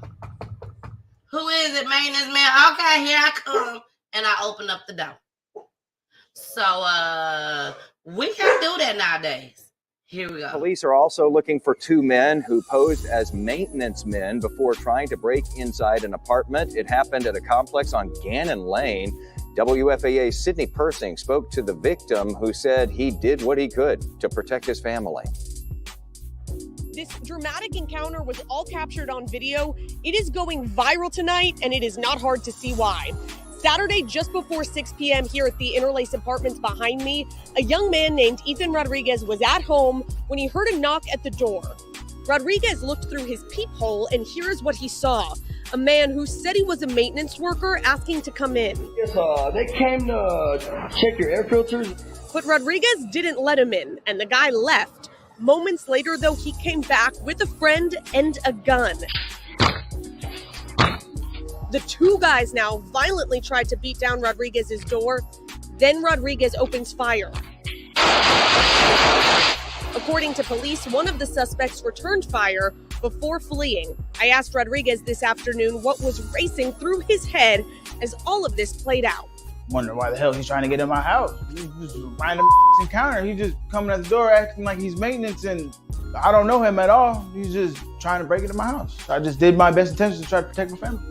Speaker 4: Who is it, maintenance man? Okay, here I come. And I open up the door. So we can't do that nowadays. Here we go.
Speaker 18: Police are also looking for 2 men who posed as maintenance men before trying to break inside an apartment. It happened at a complex on Gannon Lane. WFAA's Sydney Persing spoke to the victim who said he did what he could to protect his family.
Speaker 19: This dramatic encounter was all captured on video. It is going viral tonight, and it is not hard to see why. Saturday, just before 6 p.m. here at the Interlace Apartments behind me, a young man named Ethan Rodriguez was at home when he heard a knock at the door. Rodriguez looked through his peephole, and here's what he saw. A man who said he was a maintenance worker asking to come in.
Speaker 20: Yes, they came to check your air filters.
Speaker 19: But Rodriguez didn't let him in, and the guy left. Moments later, though, he came back with a friend and a gun. The 2 guys now violently tried to beat down Rodriguez's door. Then Rodriguez opens fire. According to police, one of the suspects returned fire before fleeing. I asked Rodriguez this afternoon what was racing through his head as all of this played out.
Speaker 21: Wonder why the hell he's trying to get in my house. It's just a random encounter. He's just coming at the door acting like he's maintenance, and I don't know him at all. He's just trying to break into my house. I just did my best intentions to try to protect my family.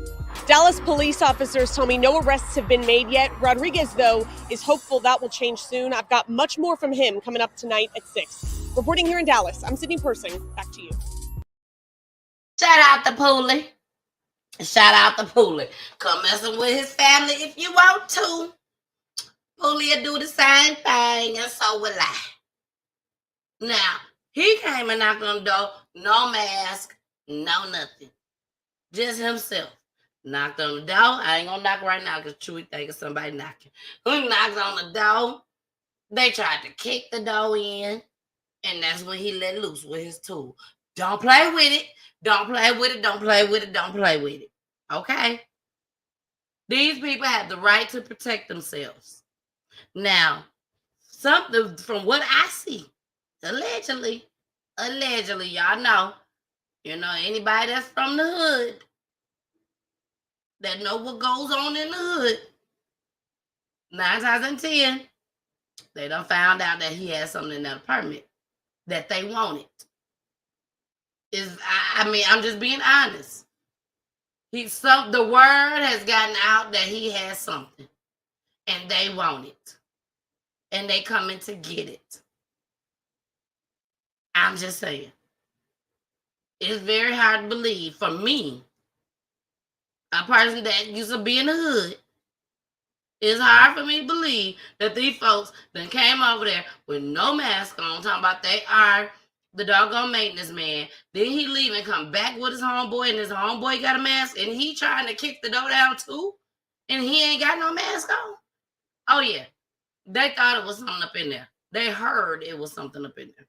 Speaker 19: Dallas police officers tell me no arrests have been made yet. Rodriguez, though, is hopeful that will change soon. I've got much more from him coming up tonight at 6. Reporting here in Dallas, I'm Sydney Persing. Back to you.
Speaker 4: Shout out to Pooley. Shout out to Pooley. Come messing with his family if you want to. Pooley will do the same thing, and so will I. Now, he came and knocked on the door. No mask, no nothing. Just himself. Knocked on the door. I ain't gonna knock right now because Chewy thinking somebody knocking. He knocks on the door. They tried to kick the door in, and that's when he let loose with his tool. Don't play with it. Don't play with it. Don't play with it. Don't play with it. Okay? These people have the right to protect themselves. Now, something from what I see, allegedly, y'all know, anybody that's from the hood that know what goes on in the hood, 9 times out of 10, they done found out that he had something in that apartment that they wanted. I'm just being honest. The word has gotten out that he has something, and they want it, and they coming to get it. I'm just saying, it's very hard to believe for me, a person that used to be in the hood. It's hard for me to believe that these folks then came over there with no mask on, talking about they are the doggone maintenance man. Then he leave and come back with his homeboy, and his homeboy got a mask, and he trying to kick the door down too, and he ain't got no mask on. Oh yeah, they thought it was something up in there. They heard it was something up in there.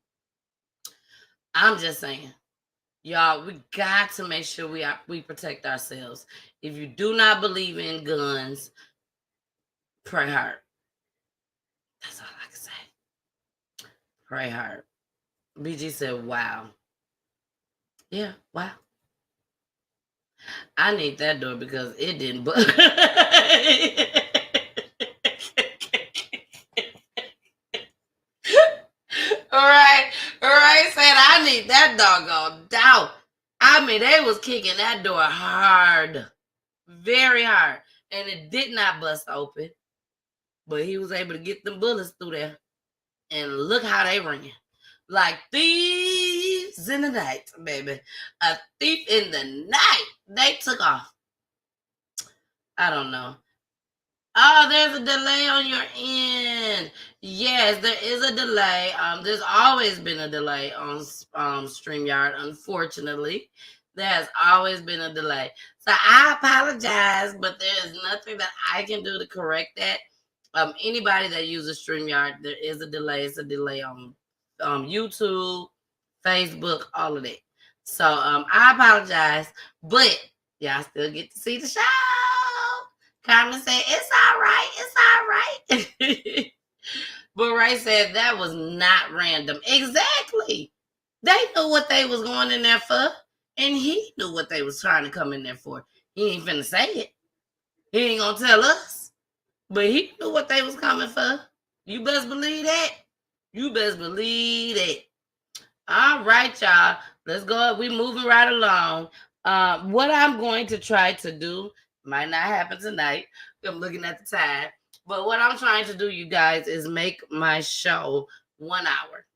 Speaker 4: I'm just saying, y'all, we got to make sure we protect ourselves. If you do not believe in guns, pray hard. That's all I can say. Pray hard. BG said, wow. Yeah, wow. I need that door because it didn't All right, said I need that doggone door. I mean, they was kicking that door hard. Very hard. And it did not bust open. But he was able to get them bullets through there. And look how they ran. Like thieves in the night, baby. A thief in the night. They took off. I don't know. Oh, there's a delay on your end. Yes, there is a delay. There's always been a delay on StreamYard, unfortunately. There has always been a delay. So I apologize, but there is nothing that I can do to correct that. Anybody that uses StreamYard, there is a delay. It's a delay on YouTube, Facebook, all of that. So I apologize, but y'all still get to see the show. Carmen said, it's all right. It's all right. But Ray said that was not random. Exactly. They knew what they was going in there for. And he knew what they was trying to come in there for. He ain't finna say it. He ain't gonna tell us. But he knew what they was coming for. You best believe that. You best believe it. All right, y'all. Let's go. We moving right along. What I'm going to try to do might not happen tonight. I'm looking at the time. But what I'm trying to do, you guys, is make my show 1 hour.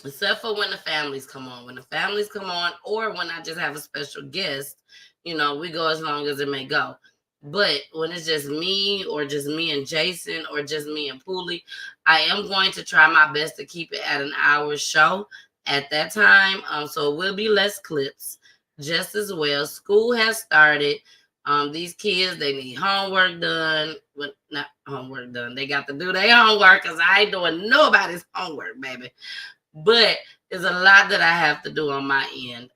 Speaker 4: Except for when the families come on. When the families come on, or when I just have a special guest, we go as long as it may go. But when it's just me, or just me and Jason, or just me and Pooley, I am going to try my best to keep it at an hour show at that time. So it will be less clips, just as well. School has started. These kids, they need homework done. Well, not homework done. They got to do their homework because I ain't doing nobody's homework, baby. But there's a lot that I have to do on my end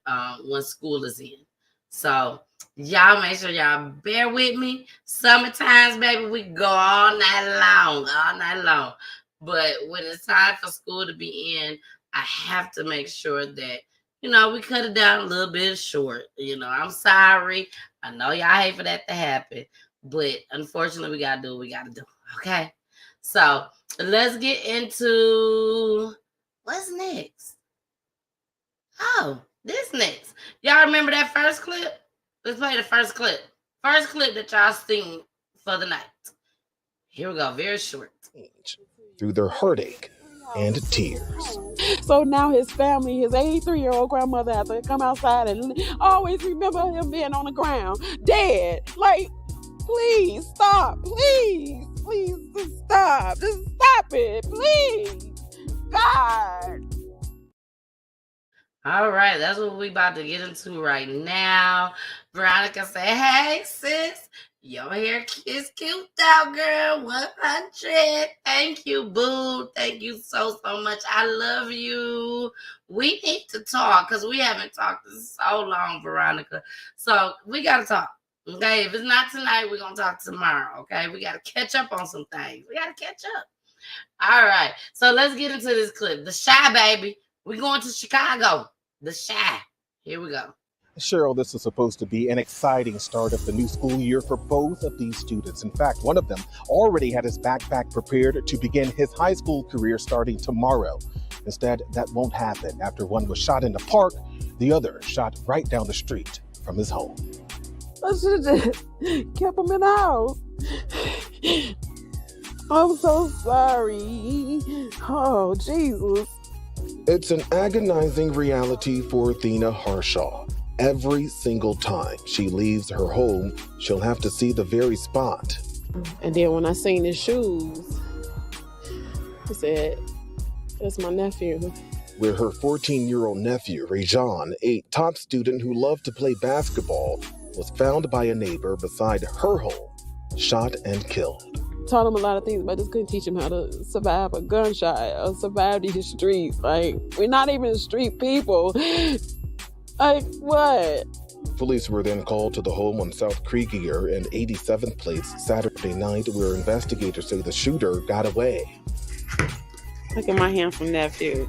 Speaker 4: when school is in. So y'all make sure y'all bear with me. Summertimes, baby, we go all night long. But when it's time for school to be in, I have to make sure that, we cut it down a little bit short. I'm sorry. I know y'all hate for that to happen. But unfortunately, we got to do what we got to do. Okay? So let's get into what's next. Oh, this next. Y'all remember that first clip? Let's play the first clip. First clip that y'all seen for the night. Here we go. Very short.
Speaker 1: Through their heartache and tears.
Speaker 2: So now his family, his 83-year-old grandmother, has to come outside and always remember him being on the ground, dead. Like, please stop. Please just stop. Just stop it. Please. God.
Speaker 4: All right, that's what we about to get into right now. Veronica said, hey, sis, your hair is cute out, girl. 100. Thank you, boo. Thank you so much. I love you. We need to talk because we haven't talked in so long, Veronica. So we got to talk. Okay, if it's not tonight, we're going to talk tomorrow. Okay, we got to catch up on some things. We got to catch up. All right, so let's get into this clip. The Shy, baby. We're going to Chicago. The Shy. Here we go.
Speaker 1: Cheryl, this is supposed to be an exciting start of the new school year for both of these students. In fact, one of them already had his backpack prepared to begin his high school career starting tomorrow. Instead, that won't happen after one was shot in the park, the other shot right down the street from his home.
Speaker 2: I should have just kept him in the house. I'm so sorry. Oh, Jesus.
Speaker 1: It's an agonizing reality for Athena Harshaw. Every single time she leaves her home, she'll have to see the very spot.
Speaker 2: And then when I seen his shoes, I said, that's my nephew.
Speaker 1: Where her 14-year-old nephew, Rajan, a top student who loved to play basketball, was found by a neighbor beside her home, shot and killed.
Speaker 2: taught him a lot of things, but I just couldn't teach him how to survive a gunshot or survive these streets. Like, we're not even street people. Like, what?
Speaker 1: Police were then called to the home on South Krieger and 87th Place Saturday night, where investigators say the shooter got away.
Speaker 2: Look at my handsome nephew.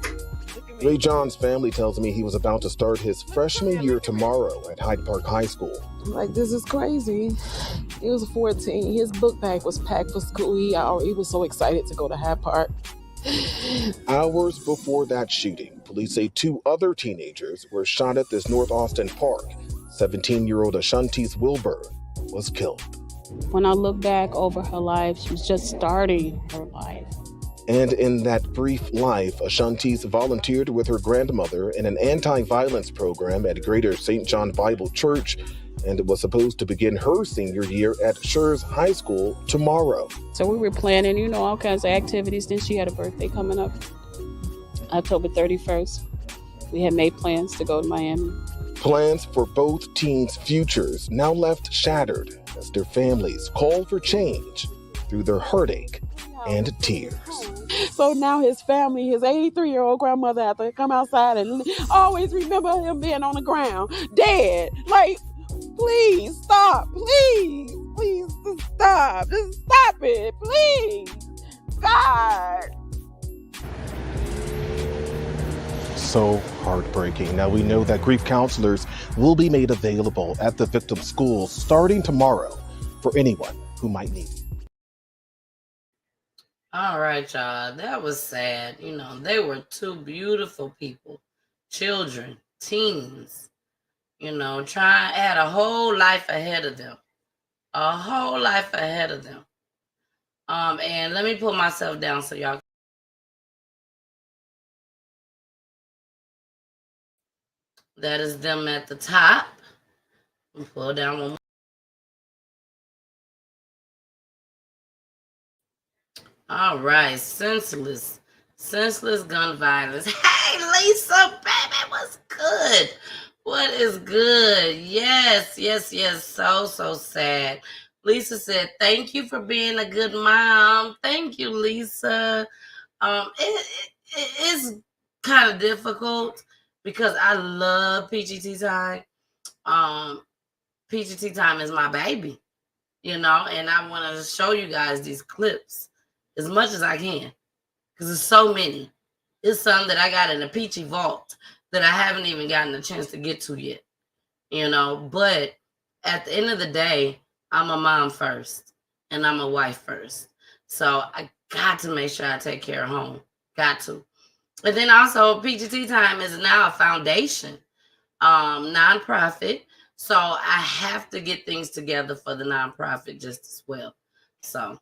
Speaker 1: Ray John's family tells me he was about to start his freshman year tomorrow at Hyde Park High School.
Speaker 2: Like, this is crazy. He was 14. His book bag was packed for school. He was so excited to go to Hyde Park.
Speaker 1: Hours before that shooting, police say 2 other teenagers were shot at this North Austin park. 17-year-old Ashantice Wilburn was killed.
Speaker 2: When I look back over her life, she was just starting her life.
Speaker 1: And in that brief life, Ashantice volunteered with her grandmother in an anti-violence program at Greater St. John Bible Church, and was supposed to begin her senior year at Schurz High School tomorrow.
Speaker 2: So we were planning, all kinds of activities. Then she had a birthday coming up, October 31st. We had made plans to go to Miami.
Speaker 1: Plans for both teens' futures now left shattered as their families call for change through their heartache and tears.
Speaker 2: So now his family, his 83-year-old grandmother, had to come outside and always remember him being on the ground, dead. Like, please stop, please just stop it, please, God.
Speaker 1: So heartbreaking. Now we know that grief counselors will be made available at the victim's school starting tomorrow for anyone who might need it.
Speaker 4: All right, y'all. That was sad. They were 2 beautiful people, children, teens, had a whole life ahead of them. And let me put myself down so y'all. That is them at the top. And pull down one more. All right, senseless gun violence. Hey, Lisa, baby, what's good? What is good? Yes. So sad. Lisa said, thank you for being a good mom. Thank you, Lisa. It's kind of difficult because I love PGT time. PGT time is my baby, and I want to show you guys these clips as much as I can, because there's so many. It's some that I got in the Peachy vault that I haven't even gotten a chance to get to yet, but at the end of the day, I'm a mom first and I'm a wife first. So I got to make sure I take care of home. Got to. And then also PGT Time is now a foundation, nonprofit. So I have to get things together for the nonprofit just as well. So,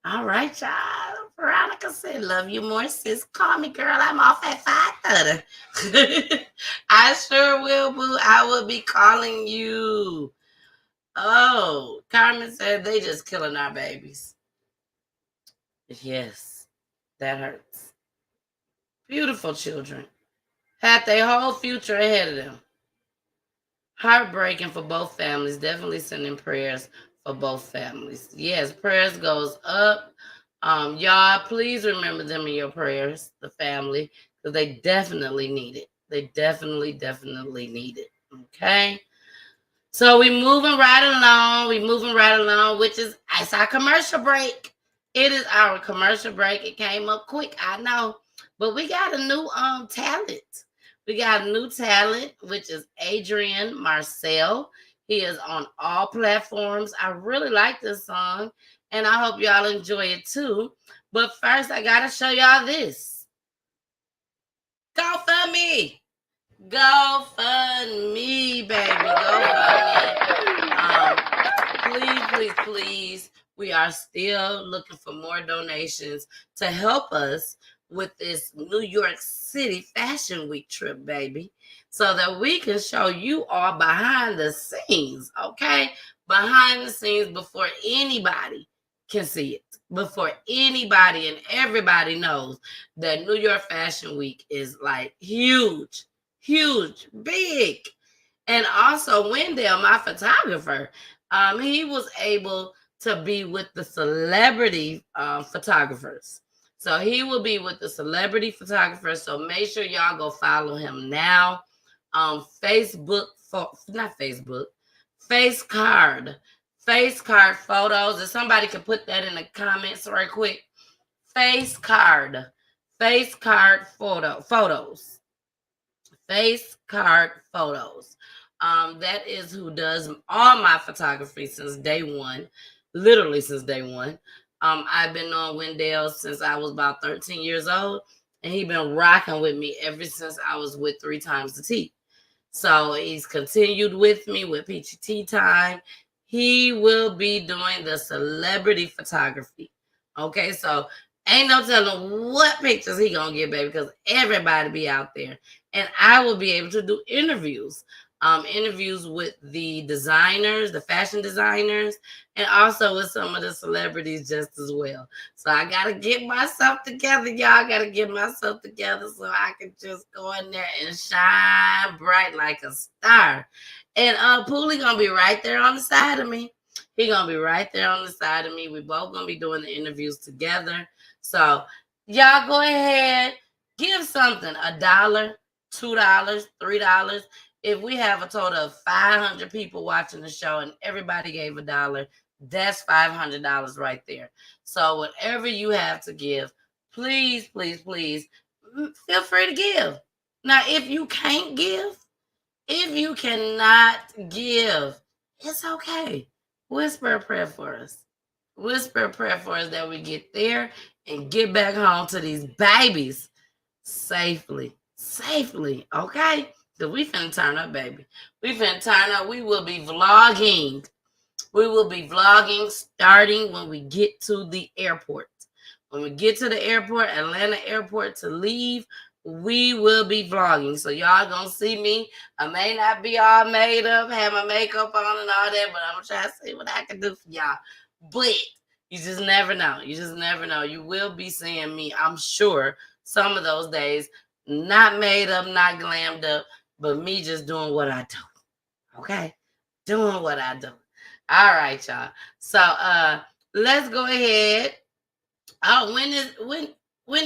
Speaker 4: all right, y'all. Veronica said, love you more, sis. Call me, girl. I'm off at 5:30. I sure will, boo. I will be calling you. Oh, Carmen said they just killing our babies. Yes, that hurts. Beautiful children. Had their whole future ahead of them. Heartbreaking for both families. Definitely sending prayers for both families. Yes, prayers goes up. Y'all, please remember them in your prayers, the family, because they definitely need it. They definitely need it. Okay? So we moving right along, which is it's our commercial break. It is our commercial break. It came up quick, I know. But we got a new talent. We got a new talent, which is Adrian Marcel. He is on all platforms. I really like this song, and I hope y'all enjoy it too. But first, I got to show y'all this. GoFundMe. GoFundMe, baby. GoFundMe. Please. We are still looking for more donations to help us with this New York City Fashion Week trip, baby, so that we can show you all behind the scenes, okay? Behind the scenes before anybody can see it, before anybody and everybody knows that New York Fashion Week is like huge, big. And also Wendell, my photographer, he was able to be with the celebrity photographers. So he will be with the celebrity photographers. So make sure y'all go follow him now on Facebook, not Facebook, Face Card Photos. If somebody could put that in the comments right quick. Face Card Photos. Face Card Photos. That is who does all my photography since day one, literally since day one. I've been on Wendell since I was about 13 years old, and he's been rocking with me ever since I was with 3 Times the T. So he's continued with me with Peachy Tea Time. He will be doing the celebrity photography. Okay, so ain't no telling what pictures he gonna get, baby, because everybody be out there. And I will be able to do interviews with the designers, the fashion designers, and also with some of the celebrities just as well. So I got to get myself together, y'all. Got to get myself together so I can just go in there and shine bright like a star. And Pooley going to be right there on the side of me. He going to be right there on the side of me. We both going to be doing the interviews together. So y'all go ahead, give something, $1, $2, $3. If we have a total of 500 people watching the show and everybody gave $1, that's $500 right there. So whatever you have to give, please, please, please feel free to give. Now, if you can't give, if you cannot give, it's okay. Whisper a prayer for us. Whisper a prayer for us that we get there and get back home to these babies safely, okay? Because we finna turn up, baby. We finna turn up. We will be vlogging. We will be vlogging starting when we get to the airport. When we get to the airport, Atlanta airport, to leave, we will be vlogging. So y'all gonna see me. I may not be all made up, have my makeup on and all that, but I'm gonna try to see what I can do for y'all. But you just never know. You just never know. You will be seeing me, I'm sure, some of those days, not made up, not glammed up, but me just doing what I do. Okay? Doing what I do. All right, y'all. So let's go ahead. Oh, when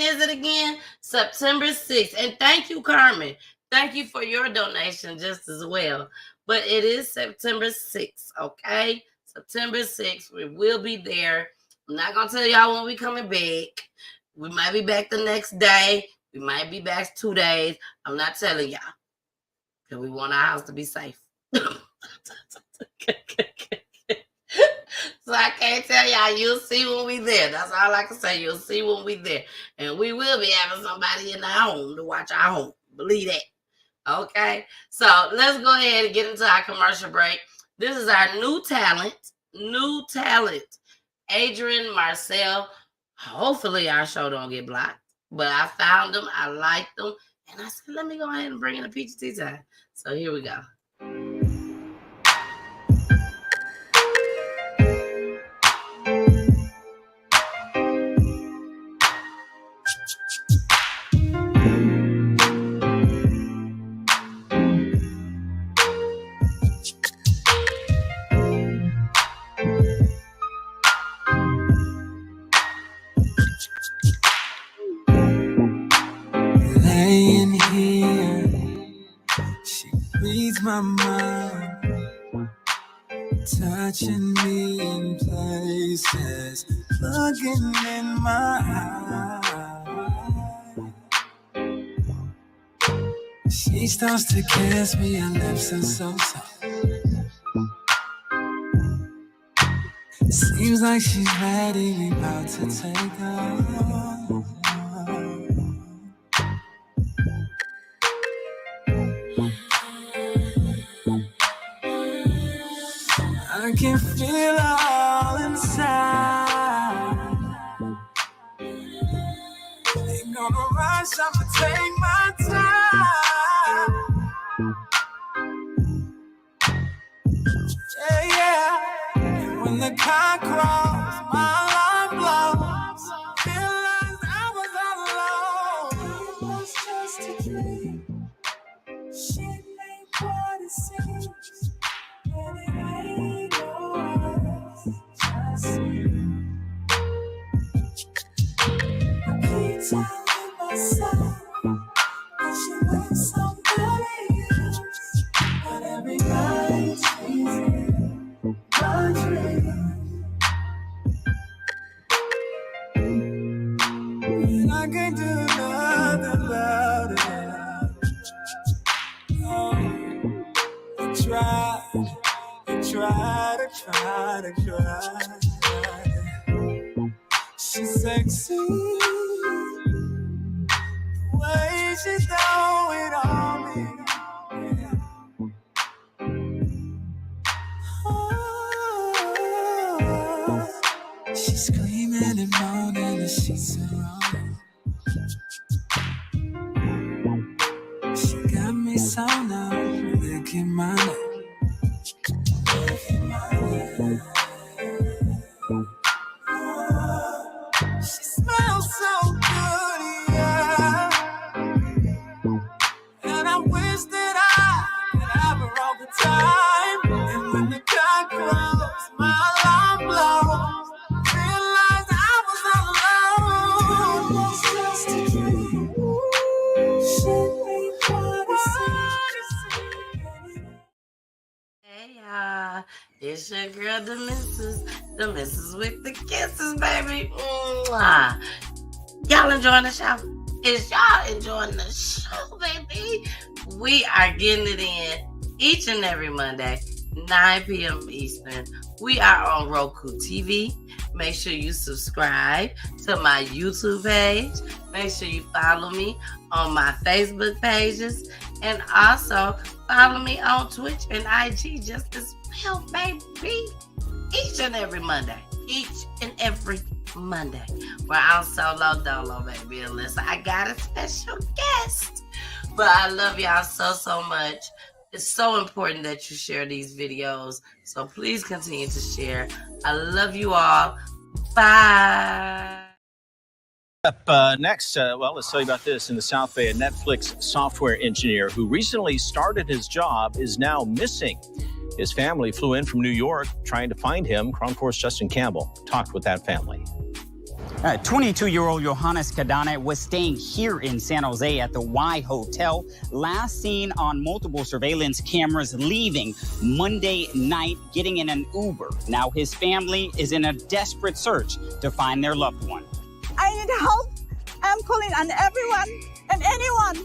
Speaker 4: is it again? September 6th. And thank you, Carmen. Thank you for your donation just as well. But it is September 6th, okay? September 6th. We will be there. I'm not gonna tell y'all when we coming back. We might be back the next day. We might be back 2 days. I'm not telling y'all. Because we want our house to be safe. So I can't tell y'all. You'll see when we there. That's all I can say. You'll see when we there. And we will be having somebody in our home to watch our home. Believe that. Okay? So let's go ahead and get into our commercial break. This is our new talent. Adrian Marcel. Hopefully our show don't get blocked. But I found them. I liked them. And I said, let me go ahead and bring in a Peachy Tea Time. So here we go.
Speaker 3: Laying here, she reads my mind, touching me in places, looking in my eyes. She starts to kiss me, her lips are so soft. It seems like she's ready, we about to take off. I can feel all inside. Ain't gonna rush, I'ma take my time. Yeah, yeah. And when the cock crows, my alarm blows. Realized I was all alone. It was just a dream. Shit ain't what it seems. And it ain't yours. Just try. She's sexy, the way she's going on me. Oh, she's screaming and moaning and she's around. She got me so now, making money. She smells so good, yeah. And I wish that I could have her all the time. And when the cut close, my alarm blows. Realized I was all alone. It was just a dream. She ain't what it seems.
Speaker 4: Hey y'all, it's your girl, the missus with the kisses, baby. Mwah. Y'all enjoying the show? Is y'all enjoying the show, baby? We are getting it in each and every Monday, 9 p.m. Eastern. We are on Roku TV. Make sure you subscribe to my YouTube page. Make sure you follow me on my Facebook pages. And also follow me on Twitch and IG just as well, baby. Each and every Monday. Where I'm solo dolo, baby, unless I got a special guest. But I love y'all so much. It's so important that you share these videos. So please continue to share. I love you all. Bye.
Speaker 12: Up next, let's tell you about this. In the South Bay, a Netflix software engineer who recently started his job is now missing. His family flew in from New York trying to find him. Crown 4's Justin Campbell talked with that family.
Speaker 5: 22-year-old Johannes Kadane was staying here in San Jose at the Y Hotel, last seen on multiple surveillance cameras leaving Monday night, getting in an Uber. Now his family is in a desperate search to find their loved one.
Speaker 22: I need help. I'm calling on everyone and anyone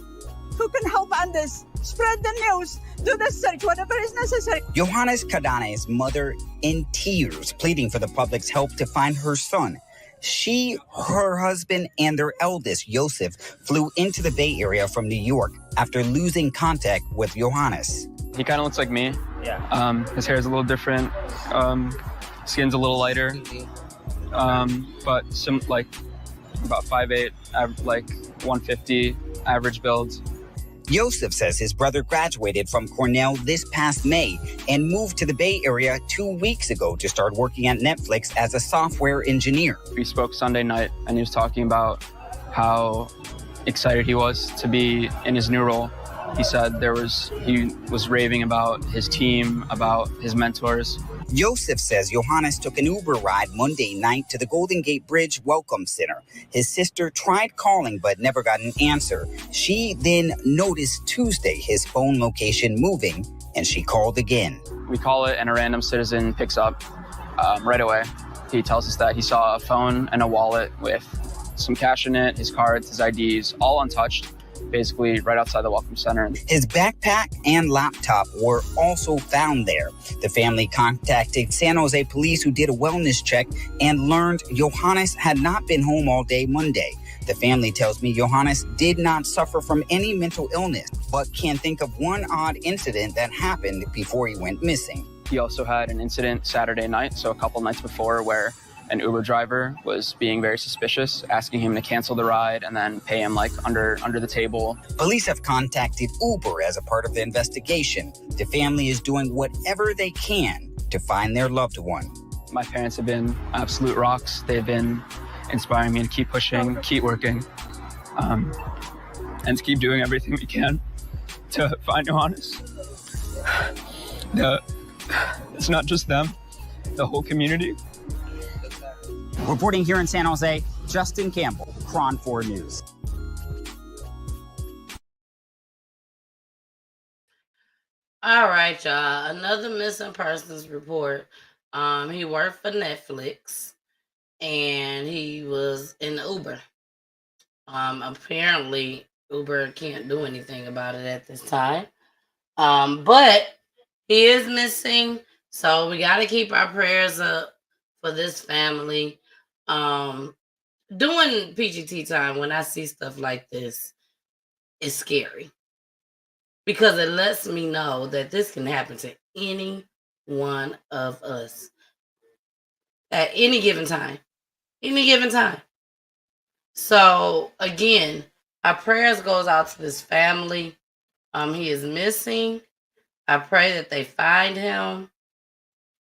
Speaker 22: who can help on this. Spread the news, do the search, whatever is necessary.
Speaker 5: Johannes Kadane's mother in tears, pleading for the public's help to find her son. She, her husband, and their eldest, Joseph, flew into the Bay Area from New York after losing contact with Johannes.
Speaker 23: He kind of looks like me. Yeah. His hair is a little different. Skin's a little lighter. But some about 5'8", like 150, average build.
Speaker 5: Joseph says his brother graduated from Cornell this past May and moved to the Bay Area 2 weeks ago to start working at Netflix as a software engineer.
Speaker 23: We spoke Sunday night, and he was talking about how excited he was to be in his new role. He said he was raving about his team, about his mentors.
Speaker 5: Joseph says Johannes took an Uber ride Monday night to the Golden Gate Bridge Welcome Center. His sister tried calling but never got an answer. She then noticed Tuesday his phone location moving, and she called again.
Speaker 23: We call it, and a random citizen picks up right away. He tells us that he saw a phone and a wallet with some cash in it, his cards, his IDs, all untouched, basically right outside the Welcome Center.
Speaker 5: His backpack and laptop were also found there. The family contacted San Jose police, who did a wellness check and learned Johannes had not been home all day Monday. The family tells me Johannes did not suffer from any mental illness, but can think of one odd incident that happened before he went missing.
Speaker 23: He also had an incident Saturday night, so a couple nights before, where an Uber driver was being very suspicious, asking him to cancel the ride and then pay him under the table.
Speaker 5: Police have contacted Uber as a part of the investigation. The family is doing whatever they can to find their loved one.
Speaker 23: My parents have been absolute rocks. They've been inspiring me to keep pushing, keep working, and to keep doing everything we can to find Johannes. It's not just them, the whole community.
Speaker 5: Reporting here in San Jose, Justin Campbell, Cron 4 News.
Speaker 4: All right, y'all. Another missing persons report. He worked for Netflix, and he was in the Uber. Apparently, Uber can't do anything about it at this time. But He is missing, so we got to keep our prayers up for this family. Doing PGT time, when I see stuff like this, is scary because it lets me know that this can happen to any one of us at any given time. Any given time. So again, our prayers goes out to this family. He is missing. I pray that they find him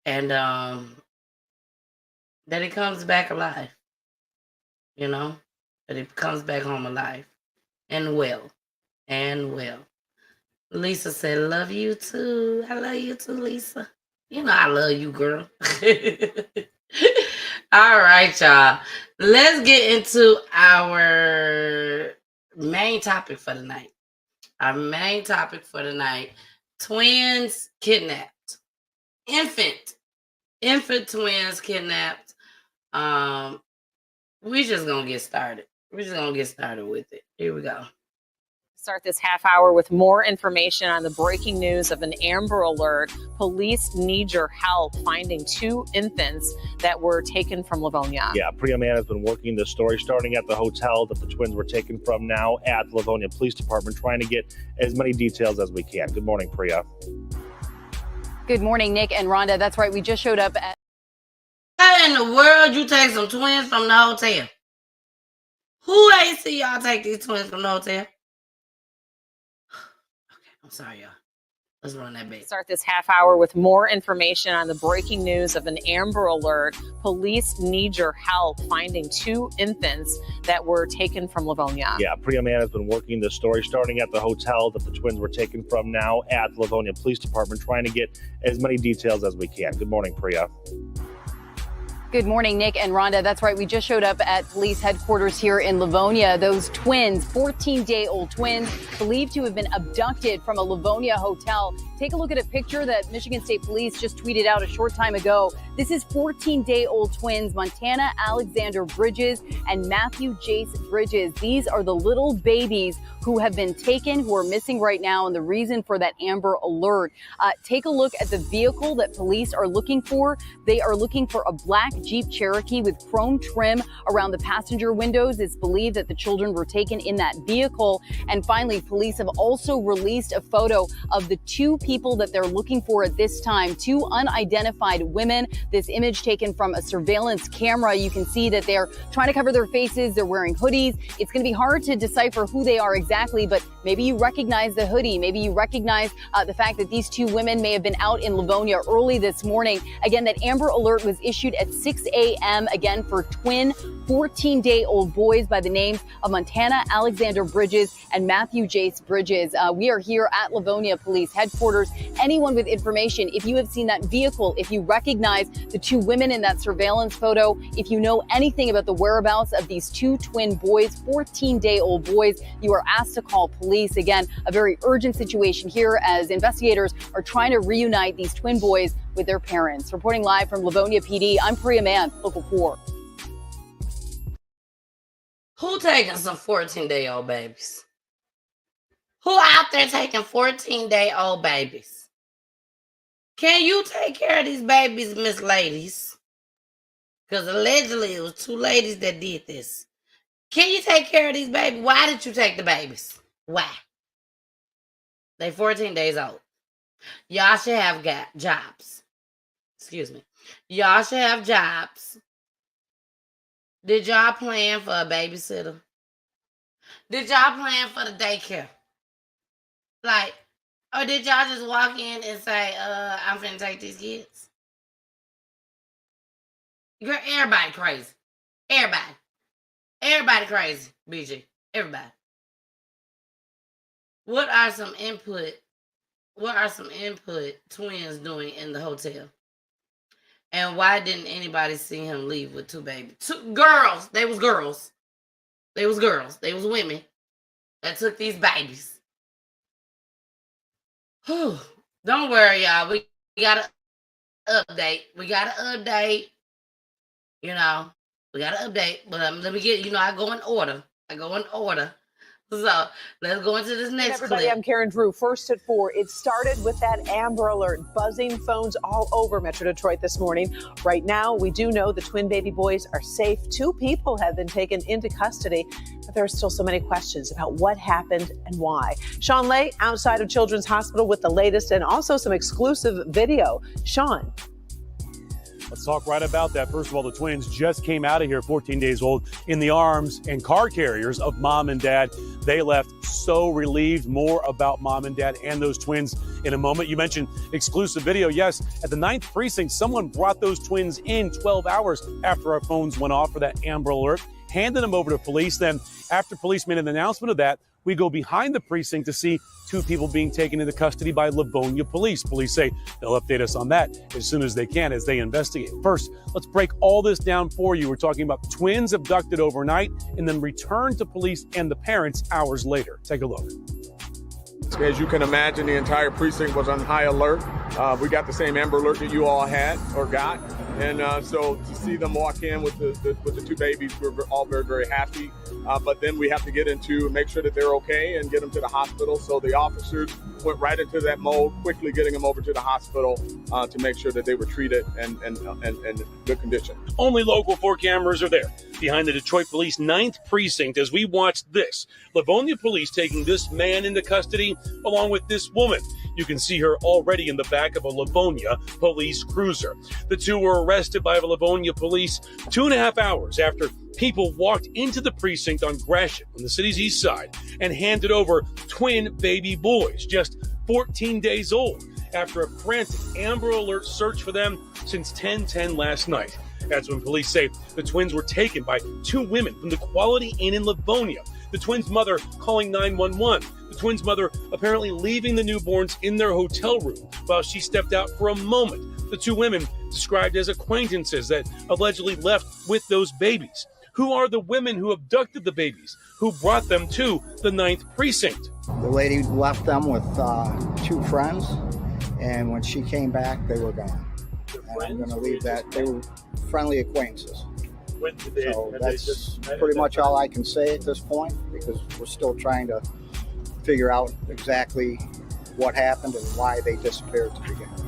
Speaker 4: and that he comes back alive. You know, that he comes back home alive and well. And well. Lisa said, love you too. I love you too, Lisa. You know I love you, girl. All right, y'all. Let's get into our main topic for the night. Our main topic for the night. Twins kidnapped. Infant twins kidnapped. We just gonna get started. We're just gonna get started with it. Here we go.
Speaker 15: Start this half hour with more information on the breaking news of an Amber Alert. Police need your help finding 2 infants that were taken from Livonia.
Speaker 6: Yeah, Priya Mann has been working this story, starting at the hotel that the twins were taken from, now at the Livonia Police Department, trying to get as many details as we can. Good morning, Priya.
Speaker 7: Good morning, Nick and Rhonda. That's right. We just showed up at...
Speaker 4: How in the world you take some twins from the hotel? Who ain't see y'all take these twins from the hotel? I'm sorry, y'all. Let's run that back.
Speaker 15: Start this half hour with more information on the breaking news of an Amber Alert. Police need your help finding 2 infants that were taken from Livonia.
Speaker 6: Yeah, Priya Mann has been working this story, starting at the hotel that the twins were taken from, now at the Livonia Police Department, trying to get as many details as we can. Good morning, Priya.
Speaker 7: Good morning, Nick and Rhonda. That's right. We just showed up at police headquarters here in Livonia. Those twins, 14-day-old twins, believed to have been abducted from a Livonia hotel. Take a look at a picture that Michigan State Police just tweeted out a short time ago. This is 14-day-old twins, Montana Alexander Bridges and Matthew Jace Bridges. These are the little babies who have been taken, who are missing right now, and the reason for that Amber Alert. Take a look at the vehicle that police are looking for. They are looking for a black Jeep Cherokee with chrome trim around the passenger windows. It's believed that the children were taken in that vehicle. And finally, police have also released a photo of the 2 people that they're looking for at this time, 2 unidentified women. This image taken from a surveillance camera. You can see that they're trying to cover their faces. They're wearing hoodies. It's going to be hard to decipher who they are exactly, but maybe you recognize the hoodie. Maybe you recognize the fact that these 2 women may have been out in Livonia early this morning. Again, that Amber Alert was issued at 6 a.m. again for twin 14-day-old boys by the names of Montana Alexander Bridges and Matthew Jace Bridges. We are here at Livonia Police Headquarters. Anyone with information, if you have seen that vehicle, if you recognize the 2 women in that surveillance photo, if you know anything about the whereabouts of these 2 twin boys, 14-day-old boys, you are asked to call police. Again, a very urgent situation here as investigators are trying to reunite these twin boys with their parents. Reporting live from Livonia PD, I'm Priya Mann, Local 4.
Speaker 4: Who taking some 14-day-old babies? Who out there taking 14-day-old babies? Can you take care of these babies, Miss Ladies? Because allegedly it was 2 ladies that did this. Can you take care of these babies? Why did you take the babies? Why? They 14 days old. Y'all should have got jobs. Excuse me. Y'all should have jobs. Did y'all plan for a babysitter? Did y'all plan for the daycare? Like, or did y'all just walk in and say, I'm finna take these kids? Girl, everybody crazy. Everybody. Everybody crazy, BG. Everybody. What are some input twins doing in the hotel? And why didn't anybody see him leave with 2 babies? 2 girls. They was girls. They was girls. They was women that took these babies. Whew. Don't worry, y'all. We got to update. We got to update. You know, we got to update. But let me get, I go in order. So let's go into this next
Speaker 8: Everybody,
Speaker 4: clip.
Speaker 8: I'm Karen Drew. First at 4, it started with that Amber Alert, buzzing phones all over Metro Detroit this morning. Right now, we do know the twin baby boys are safe. 2 people have been taken into custody, but there are still so many questions about what happened and why. Sean Lay outside of Children's Hospital with the latest and also some exclusive video. Sean.
Speaker 9: Let's talk right about that. First of all, the twins just came out of here, 14 days old, in the arms and car carriers of mom and dad. They left so relieved. More about mom and dad and those twins in a moment. You mentioned exclusive video. Yes, at the 9th precinct, someone brought those twins in 12 hours after our phones went off for that Amber Alert, handed them over to police. Then after police made an announcement of that, we go behind the precinct to see 2 people being taken into custody by Livonia police. Police say they'll update us on that as soon as they can as they investigate. First, let's break all this down for you. We're talking about twins abducted overnight and then returned to police and the parents hours later. Take a look.
Speaker 11: As you can imagine, the entire precinct was on high alert. We got the same Amber Alert that you all had or got. And so to see them walk in with the 2 babies, we're all very, very happy. But then we have to get into make sure that they're okay and get them to the hospital. So the officers went right into that mode, quickly getting them over to the hospital to make sure that they were treated and good condition.
Speaker 9: Only Local 4 cameras are there behind the Detroit Police 9th precinct as we watch this. Livonia police taking this man into custody along with this woman. You can see her already in the back of a Livonia police cruiser. The 2 were arrested by Livonia police 2.5 hours after people walked into the precinct on Gratiot on the city's east side and handed over twin baby boys, just 14 days old, after a frantic Amber Alert search for them since 10:10 last night. That's when police say the twins were taken by 2 women from the Quality Inn in Livonia. The twins' mother calling 911. The twins' mother apparently leaving the newborns in their hotel room while she stepped out for a moment. The 2 women described as acquaintances that allegedly left with those babies. Who are the women who abducted the babies? Who brought them to the 9th precinct?
Speaker 24: The lady left them with 2 friends, and when she came back, they were gone. And I'm going to leave that. They were friendly acquaintances. So that's pretty much all I can say at this point, because we're still trying to figure out exactly what happened and why they disappeared to begin with.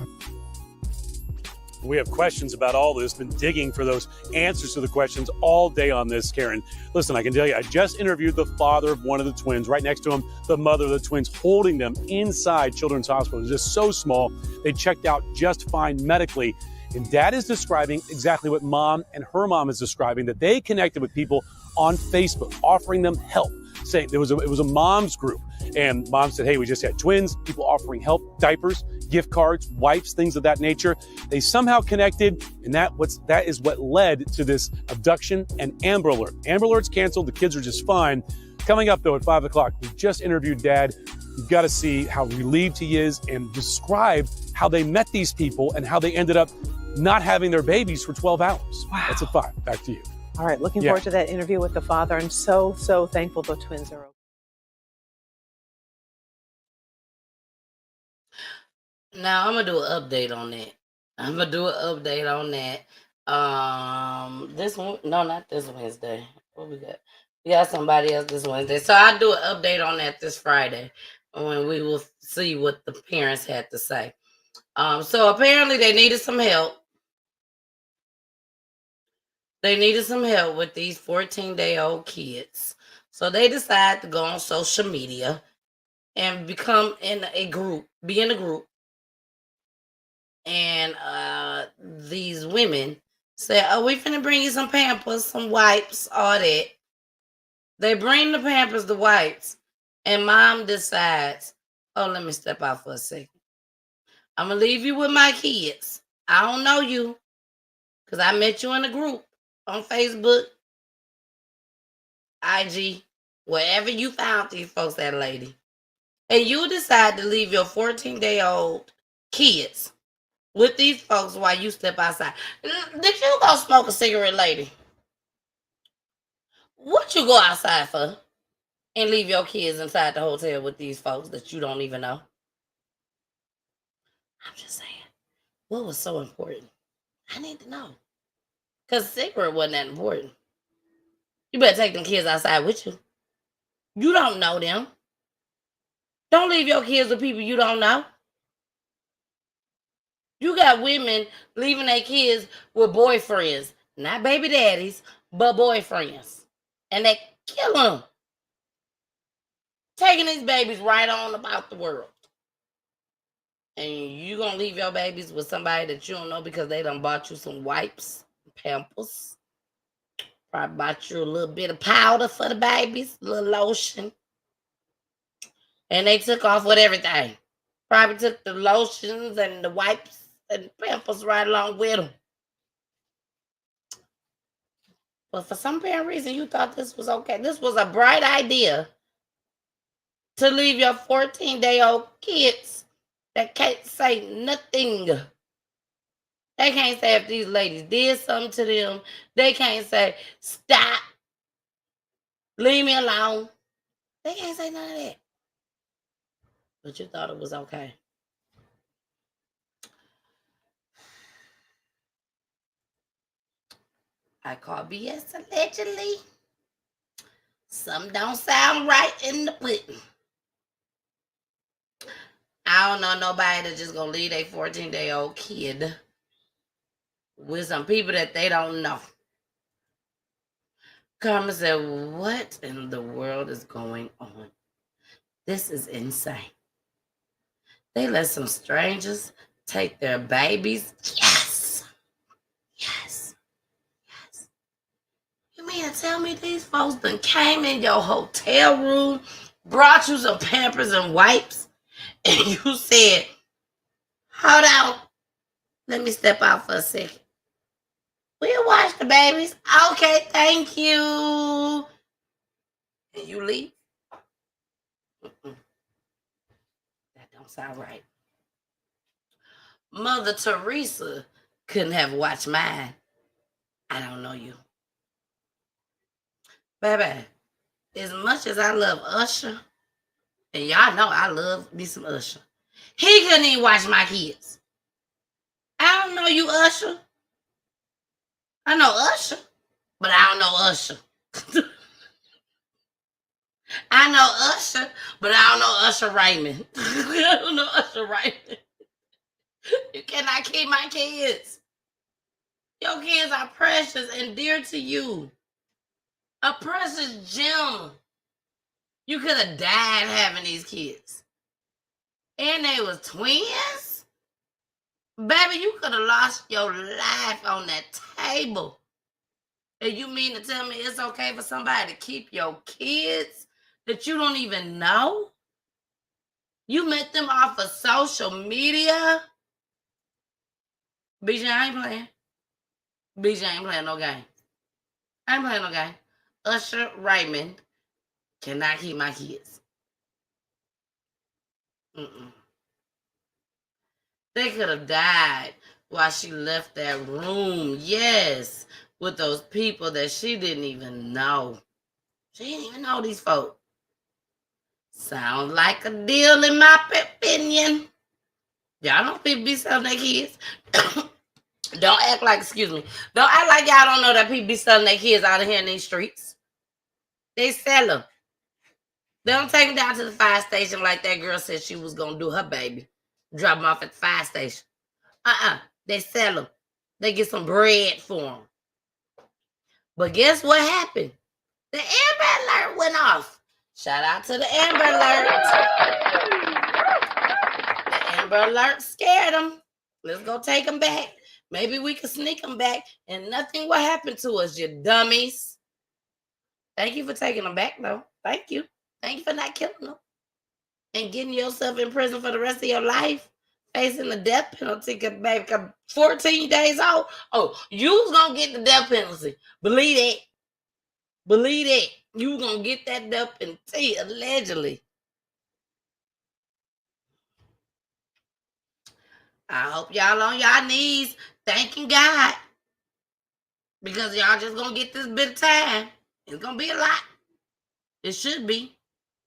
Speaker 9: We have questions about all this, been digging for those answers to the questions all day on this, Karen. Listen, I can tell you, I just interviewed the father of one of the twins. Right next to him, the mother of the twins, holding them inside Children's Hospital. It was just so small. They checked out just fine medically. And dad is describing exactly what mom and her mom is describing, that they connected with people on Facebook, offering them help. Saying it was a mom's group. And mom said, hey, we just had twins, people offering help, diapers, gift cards, wipes, things of that nature. They somehow connected, and that is what led to this abduction and Amber Alert. Amber Alert's canceled. The kids are just fine. Coming up, though, at 5 o'clock, we just interviewed Dad. You've got to see how relieved he is and describe how they met these people and how they ended up not having their babies for 12 hours. Wow. That's at 5. Back to you.
Speaker 8: All right, looking forward to that interview with the father. I'm so thankful the twins are okay.
Speaker 4: Now I'm gonna do an update on that. This one, no, not this Wednesday. What we got? We got somebody else this Wednesday. So I'll do an update on that this Friday when we will see what the parents had to say. So apparently they needed some help. They needed some help with these 14-day-old kids. So they decided to go on social media and be in a group. And these women said, oh, we finna bring you some Pampers, some wipes, all that. They bring the Pampers, the wipes, and mom decides, oh, let me step out for a second. I'm gonna leave you with my kids. I don't know you, because I met you in a group on Facebook, IG, wherever you found these folks at, lady. And you decide to leave your 14-day-old kids with these folks while you step outside. Did you go smoke a cigarette, lady? What you go outside for and leave your kids inside the hotel with these folks that you don't even know? I'm just saying, what was so important? I need to know. Because cigarette wasn't that important. You better take them kids outside with you. You don't know them. Don't leave your kids with people you don't know. You got women leaving their kids with boyfriends, not baby daddies, but boyfriends. And they kill them. Taking these babies right on about the world. And you gonna leave your babies with somebody that you don't know because they done bought you some wipes, Pampers. Probably bought you a little bit of powder for the babies, a little lotion. And they took off with everything. Probably took the lotions and the wipes and Pampers right along with them. But for some apparent reason, you thought this was okay. This was a bright idea to leave your 14-day-old kids that can't say nothing. They can't say if these ladies did something to them. They can't say, stop. Leave me alone. They can't say none of that. But you thought it was okay. I call BS allegedly. Some don't sound right in the pudding. I don't know nobody that's just gonna leave their 14-day-old kid with some people that they don't know. Carmen said, what in the world is going on? This is insane. They let some strangers take their babies. Yes. Yes. Yes. You mean to tell me these folks done came in your hotel room, brought you some Pampers and wipes, and you said, hold on, let me step out for a second. We'll watch the babies. Okay, thank you. And you leave? Mm-mm. That don't sound right. Mother Teresa couldn't have watched mine. I don't know you. Baby, as much as I love Usher, and y'all know I love me some Usher, he couldn't even watch my kids. I don't know you, Usher. I know Usher, but I don't know Usher. I know Usher, but I don't know Usher Raymond. I don't know Usher Raymond. You cannot keep my kids. Your kids are precious and dear to you. A precious gem. You could have died having these kids. And they was twins? Baby, you could have lost your life on that table. And you mean to tell me it's okay for somebody to keep your kids that you don't even know? You met them off of social media? BJ, I ain't playing. BJ ain't playing no game. I ain't playing no game. Usher Raymond cannot keep my kids. Mm-mm. They could have died while she left that room. Yes, with those people that she didn't even know. She didn't even know these folks. Sounds like a deal in my opinion. Y'all don't people be selling their kids. Don't act like, excuse me. Don't act like y'all don't know that people be selling their kids out of here in these streets. They sell them. They don't take them down to the fire station like that girl said she was going to do her baby. Drop them off at the fire station. They sell them. They get some bread for them. But guess what happened? The Amber Alert went off. Shout out to the Amber Alert. The Amber Alert scared them. Let's go take them back. Maybe we can sneak them back and nothing will happen to us, you dummies. Thank you for taking them back, though. Thank you. Thank you for not killing them and getting yourself in prison for the rest of your life, facing the death penalty, baby, 14 days old. Oh, you was going to get the death penalty. Believe it. Believe it. You going to get that death penalty, allegedly. I hope y'all on y'all knees thanking God because y'all just going to get this bit of time. It's going to be a lot. It should be.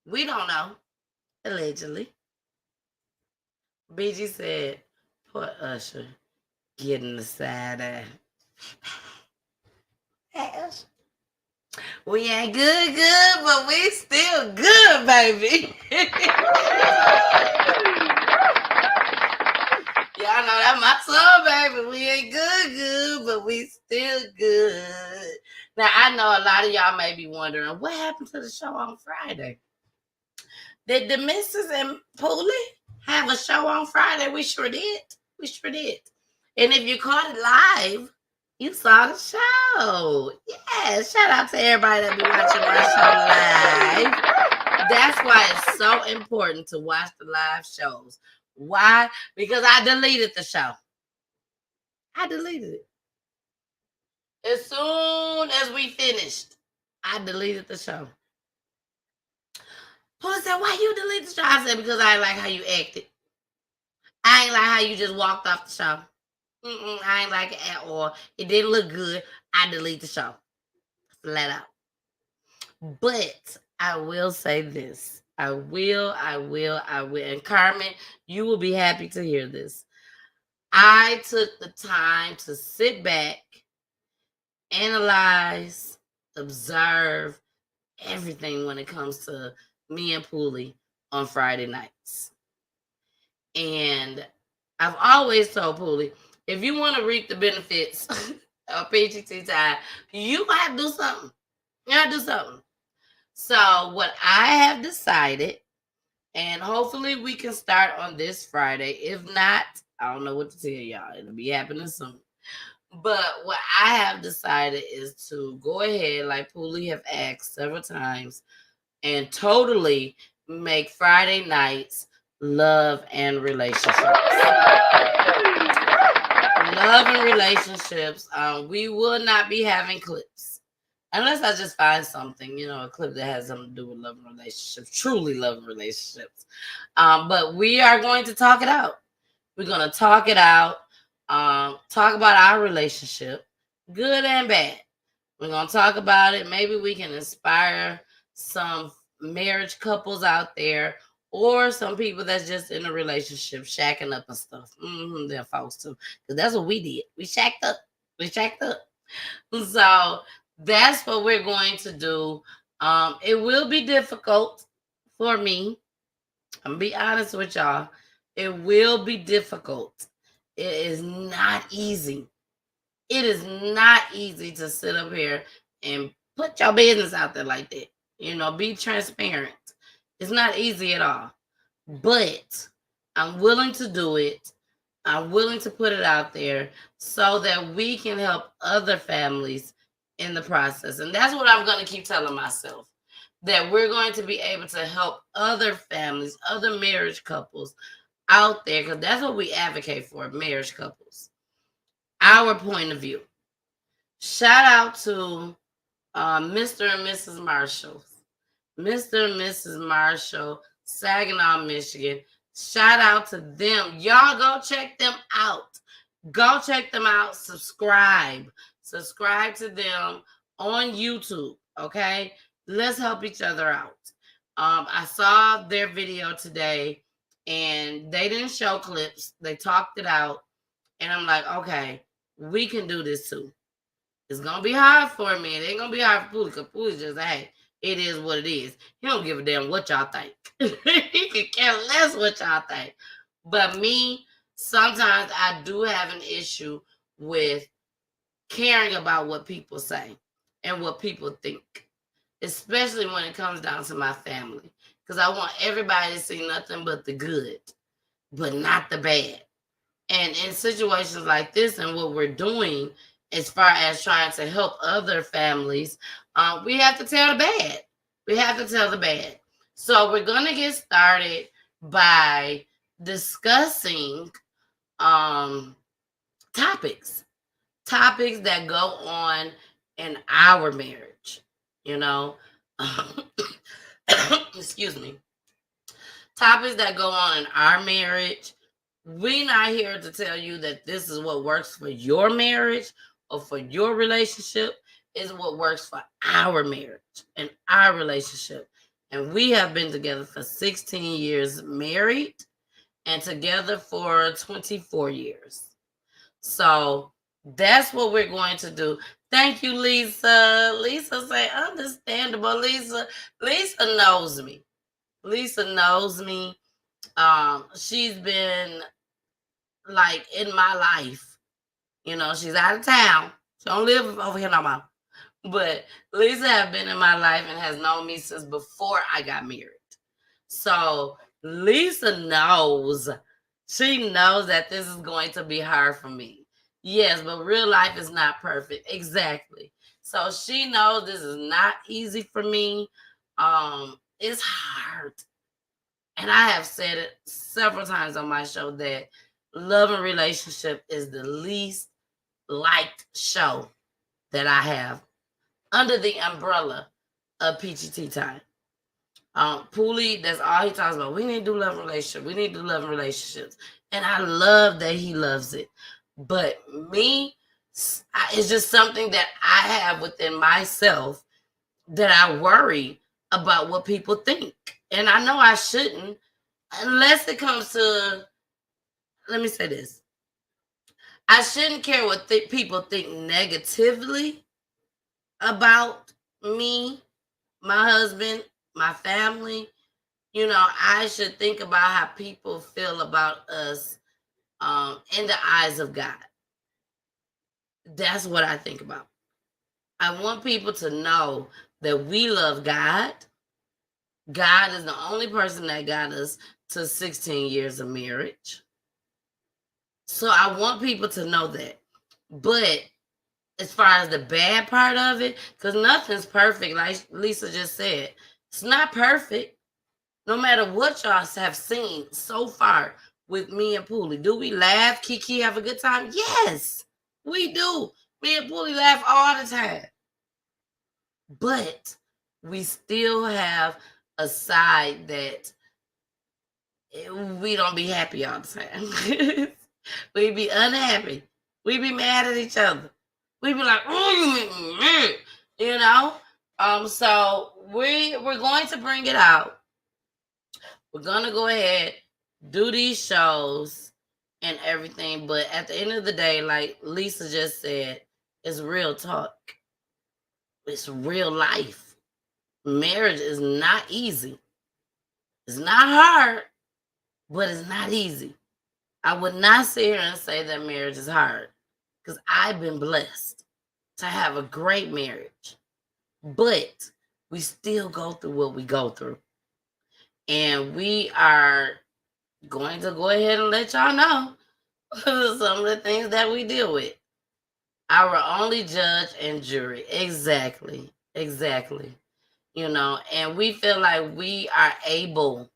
Speaker 4: We don't know. Allegedly. BG said, poor Usher getting the side eye. Hey, Usher. We ain't good, but we still good, baby. Y'all know that's my song, baby. We ain't good, but we still good. Now, I know a lot of y'all may be wondering, what happened to the show on Friday? Did the Missus and Pooley have a show on Friday? We sure did. We sure did. And if you caught it live, you saw the show. Yeah, shout out to everybody that be watching my show live. That's why it's so important to watch the live shows. Why? Because I deleted the show. I deleted it. As soon as we finished, I deleted the show. Paul said, why you delete the show? I said, because I ain't like how you acted. I ain't like how you just walked off the show. I ain't like it at all. It didn't look good. I delete the show. Flat out. But I will say this. I will. And Carmen, you will be happy to hear this. I took the time to sit back, analyze, observe everything when it comes to me and Pooley on Friday nights. And I've always told Pooley, if you want to reap the benefits of PGT time, you have to do something. You have to do something. So what I have decided, and hopefully we can start on this Friday. If not, I don't know what to tell y'all. It'll be happening soon. But what I have decided is to go ahead, like Pooley have asked several times, and totally make Friday nights love and relationships. Love and relationships. We will not be having clips. Unless I just find something, a clip that has something to do with love and relationships, truly love and relationships. But we are going to talk it out. We're going to talk it out, talk about our relationship, good and bad. We're going to talk about it. Maybe we can inspire some marriage couples out there or some people that's just in a relationship, shacking up and stuff. Them folks too. Because that's what we did. We shacked up. So that's what we're going to do. It will be difficult for me. I'm going to be honest with y'all. It will be difficult. It is not easy. It is not easy to sit up here and put your business out there like that. Be transparent. It's not easy at all. But I'm willing to do it. I'm willing to put it out there so that we can help other families in the process. And that's what I'm going to keep telling myself, that we're going to be able to help other families, other marriage couples out there, because that's what we advocate for, marriage couples. Our point of view. Shout out to Mr. and Mrs. Marshall. Mr. and Mrs. Marshall, Saginaw, Michigan. Shout out to them. Y'all go check them out. Go check them out. Subscribe. Subscribe to them on YouTube, okay? Let's help each other out. I saw their video today, and they didn't show clips. They talked it out, and I'm like, okay, we can do this too. It's going to be hard for me. It ain't going to be hard for Pooley, because Pooley just, hey, it is what it is. He don't give a damn what y'all think. He can care less what y'all think. But me, sometimes I do have an issue with caring about what people say and what people think, especially when it comes down to my family, because I want everybody to see nothing but the good, but not the bad. And in situations like this and what we're doing as far as trying to help other families, we have to tell the bad. We have to tell the bad. So we're going to get started by discussing topics that go on in our marriage, excuse me, topics that go on in our marriage. We're not here to tell you that this is what works for your marriage or for your relationship. It's what works for our marriage and our relationship. And we have been together for 16 years married and together for 24 years. So that's what we're going to do. Thank you, Lisa. Lisa say understandable. Lisa knows me. Lisa knows me. She's been like in my life. You know, she's out of town. She don't live over here no more. But Lisa have been in my life and has known me since before I got married. So Lisa knows. She knows that this is going to be hard for me. Yes, but real life is not perfect. Exactly. So she knows this is not easy for me. It's hard. And I have said it several times on my show that Love and Relationship is the least liked show that I have under the umbrella of PGT Time. Pooley, that's all he talks about. We need to do love and relationship. We need to do love and relationships. And I love that he loves it. But me, it's just something that I have within myself that I worry about what people think. And I know I shouldn't, unless it comes to, let me say this. I shouldn't care what people think negatively about me, my husband, my family. You know, I should think about how people feel about us in the eyes of God. That's what I think about. I want people to know that we love God. God is the only person that got us to 16 years of marriage. So I want people to know that. But as far as the bad part of it, because nothing's perfect, like Lisa just said, it's not perfect. No matter what y'all have seen so far with me and Pooley, do we laugh, kiki, have a good time? Yes, we do. Me and Pooley laugh all the time. But we still have a side that we don't be happy all the time. We be unhappy. We be mad at each other. We be like, oh, you make me mad, you know? So we're going to bring it out. We're gonna go ahead, do these shows and everything, but at the end of the day, like Lisa just said, it's real talk. It's real life. Marriage is not easy. It's not hard, but it's not easy. I would not sit here and say that marriage is hard, because I've been blessed to have a great marriage. But we still go through what we go through. And we are going to go ahead and let y'all know some of the things that we deal with. Our only judge and jury. Exactly. You know, and we feel like we are able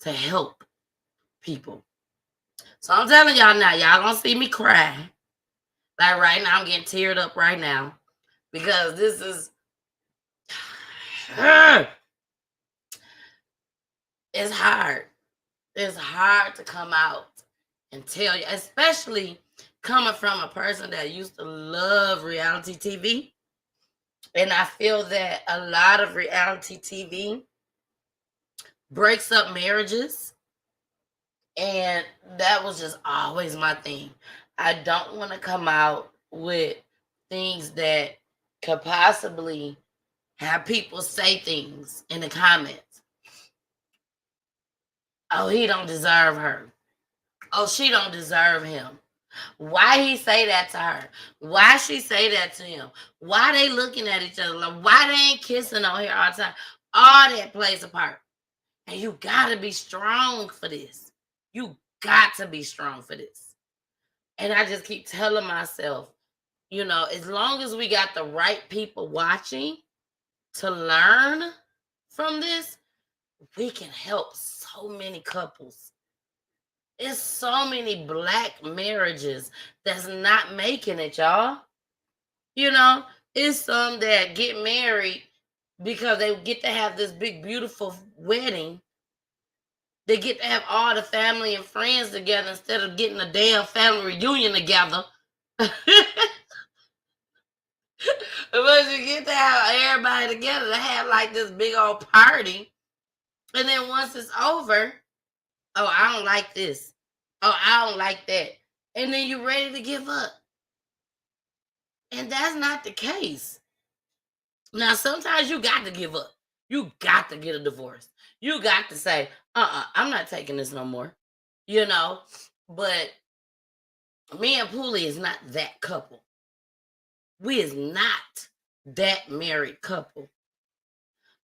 Speaker 4: to help people. So I'm telling y'all now, y'all gonna see me cry. Like right now, I'm getting teared up right now because this is it's hard. It's hard to come out and tell you, especially coming from a person that used to love reality TV. And I feel that a lot of reality TV breaks up marriages. And that was just always my thing. I don't want to come out with things that could possibly have people say things in the comments. Oh, he don't deserve her. Oh, she don't deserve him. Why he say that to her? Why she say that to him? Why they looking at each other? Like, why they ain't kissing on here all the time? All that plays a part. And you gotta be strong for this. You got to be strong for this. And I just keep telling myself, you know, as long as we got the right people watching to learn from this, we can help so many couples. It's so many Black marriages that's not making it, y'all. You know, it's some that get married because they get to have this big, beautiful wedding. They get to have all the family and friends together instead of getting a damn family reunion together. But you get to have everybody together to have like this big old party. And then once it's over, oh, I don't like this. Oh, I don't like that. And then you're ready to give up. And that's not the case. Now, sometimes you got to give up. You got to get a divorce. You got to say, I'm not taking this no more. You know, but me and Poolie is not that couple. We is not that married couple.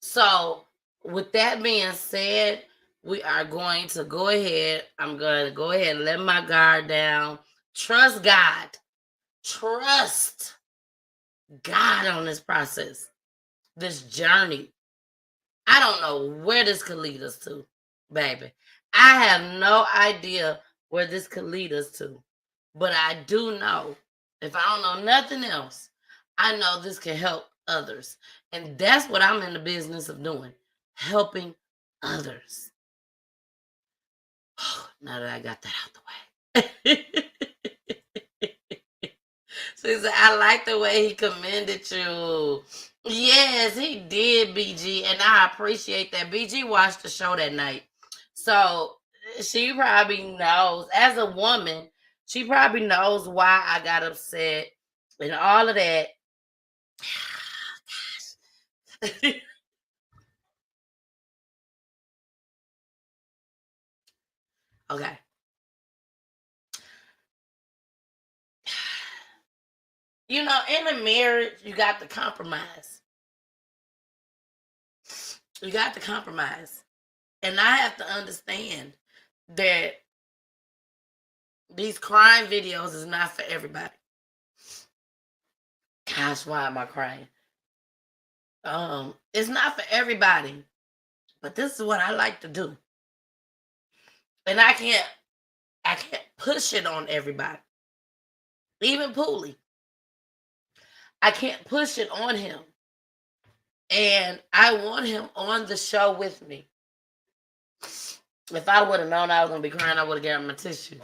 Speaker 4: So, with that being said, we are going to go ahead. I'm going to go ahead and let my guard down. Trust God. Trust God on this process, this journey. I don't know where this could lead us to, baby. I have no idea where this could lead us to. But I do know, if I don't know nothing else, I know this can help others. And that's what I'm in the business of doing, helping others. Now that I got that out the way. She said, I like the way he commended you. Yes, he did, BG, and I appreciate that. BG watched the show that night. So she probably knows, as a woman, she probably knows why I got upset and all of that. Gosh. Okay. You know, in a marriage, you got to compromise. You got to compromise. And I have to understand that these crime videos is not for everybody. Gosh, why am I crying? It's not for everybody. But this is what I like to do. And I can't push it on everybody. Even Poolie. I can't push it on him. And I want him on the show with me. If I would have known I was going to be crying, I would have given him a tissue.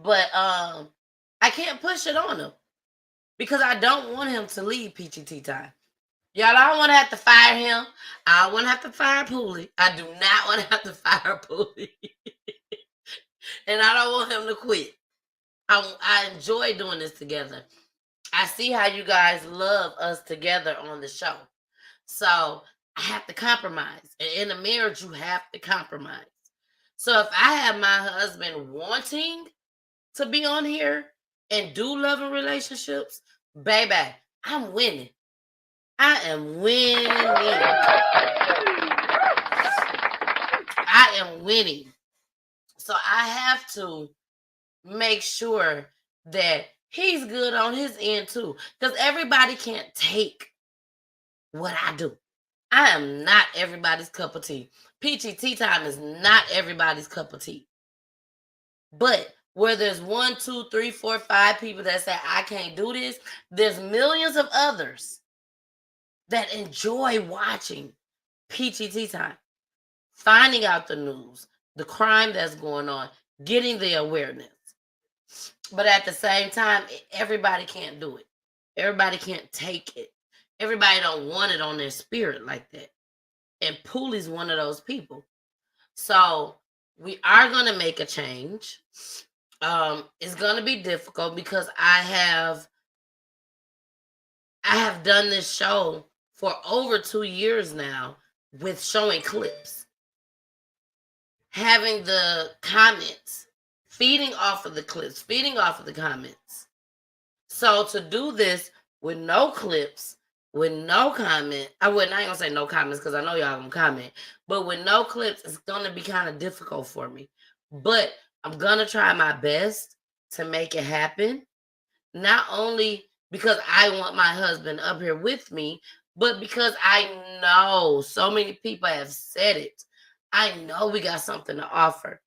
Speaker 4: But I can't push it on him. Because I don't want him to leave Peachy Tea Time. Y'all, I don't want to have to fire him. I don't want to have to fire Poolie. I do not want to have to fire Poolie. And I don't want him to quit. I enjoy doing this together. I see how you guys love us together on the show. So I have to compromise. And in a marriage, you have to compromise. So if I have my husband wanting to be on here and do loving relationships, baby, I'm winning. I am winning. I am winning. So I have to make sure that he's good on his end too. Because everybody can't take what I do. I am not everybody's cup of tea. Peachy Tea Time is not everybody's cup of tea. But where there's 1, 2, 3, 4, 5 people that say, I can't do this, there's millions of others that enjoy watching Peachy Tea Time, finding out the news, the crime that's going on, getting the awareness. But at the same time, everybody can't do it. Everybody can't take it. Everybody don't want it on their spirit like that. And Poolie's one of those people. So we are going to make a change. It's going to be difficult because I have done this show for over 2 years now with showing clips. Having the comments, feeding off of the clips, feeding off of the comments. So to do this with no clips, with no comment, I ain't gonna say no comments because I know y'all gonna comment, but with no clips, it's gonna be kind of difficult for me. But I'm gonna try my best to make it happen. Not only because I want my husband up here with me, but because I know so many people have said it. I know we got something to offer.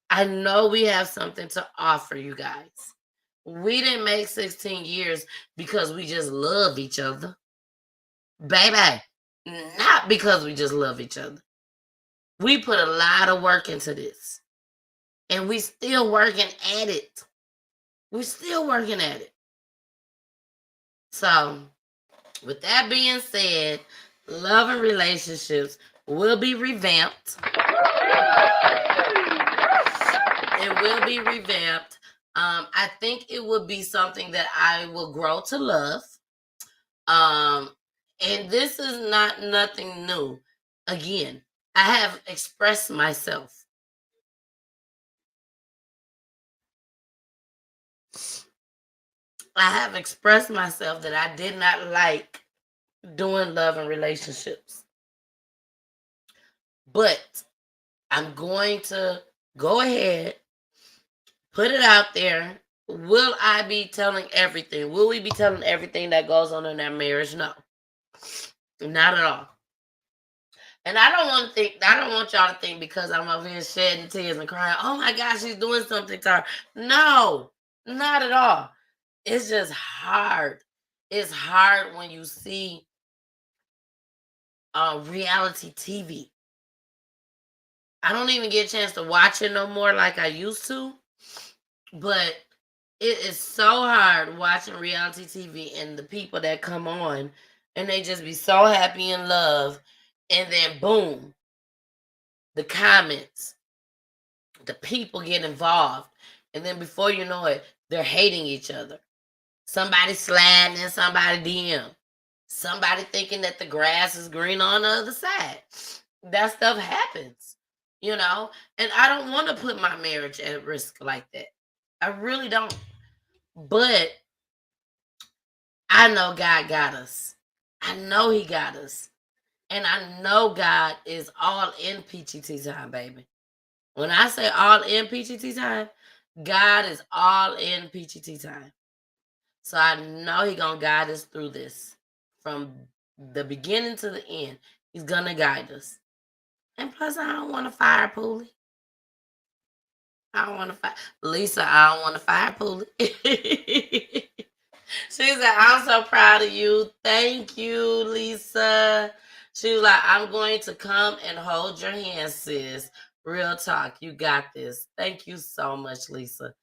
Speaker 4: I know we have something to offer you guys. We didn't make 16 years because we just love each other. Baby, not because we just love each other. We put a lot of work into this. And we still working at it. We're still working at it. So, with that being said, love and relationships will be revamped. It will be revamped. I think it would be something that I will grow to love. And this is not nothing new. Again, I have expressed myself. I have expressed myself that I did not like doing love and relationships. But I'm going to go ahead, put it out there. Will I be telling everything? Will we be telling everything that goes on in that marriage? No. Not at all. And I don't want y'all to think because I'm over here shedding tears and crying, oh my gosh, she's doing something to her. No, not at all. It's just hard. It's hard when you see reality TV. I don't even get a chance to watch it no more like I used to. But it is so hard watching reality TV and the people that come on and they just be so happy in love. And then boom, the comments, the people get involved. And then before you know it, they're hating each other. Somebody sliding in somebody DM. Somebody thinking that the grass is green on the other side. That stuff happens, And I don't want to put my marriage at risk like that. I really don't. But I know God got us. I know he got us. And I know God is all in PGT time, baby. When I say all in PGT time, God is all in PGT time. So I know he's going to guide us through this. From the beginning to the end, he's going to guide us. And plus, I don't want to fire Poolie. I don't want to fire Lisa. I don't want to fire Poolie. She said, I'm so proud of you. Thank you, Lisa. She was like, I'm going to come and hold your hand, sis. Real talk. You got this. Thank you so much, Lisa.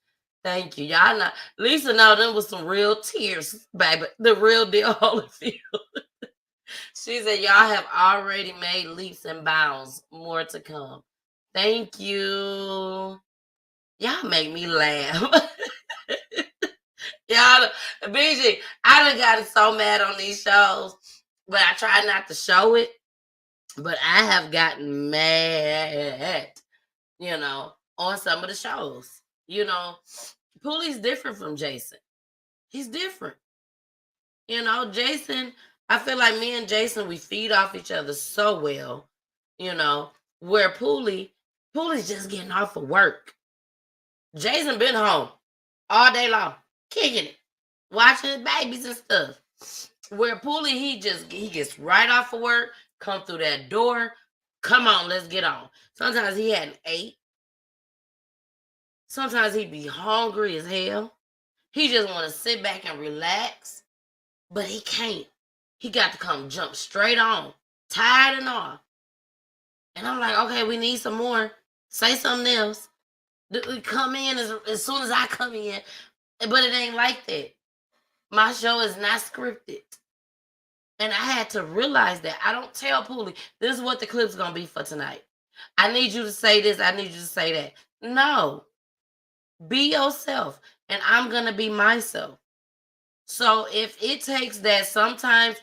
Speaker 4: Thank you. Y'all know. Lisa know them was some real tears, baby. The real deal Holyfield. She said, y'all have already made leaps and bounds. More to come. Thank you. Y'all make me laugh. Y'all, BG, I done got so mad on these shows, but I try not to show it. But I have gotten mad, on some of the shows. Poolie's different from Jason. He's different. Jason, I feel like me and Jason, we feed off each other so well, where Poolie's just getting off of work. Jason been home all day long, kicking it, watching his babies and stuff. Where Poolie, he gets right off of work, come through that door, come on, let's get on. Sometimes he hadn't ate. Sometimes he be hungry as hell. He just want to sit back and relax, but he can't. He got to come jump straight on, tired and all. And I'm like, okay, we need some more. Say something else. Come in as soon as I come in. But it ain't like that. My show is not scripted. And I had to realize that. I don't tell Poolie, this is what the clip's going to be for tonight. I need you to say this. I need you to say that. No. Be yourself. And I'm going to be myself. So if it takes that sometimes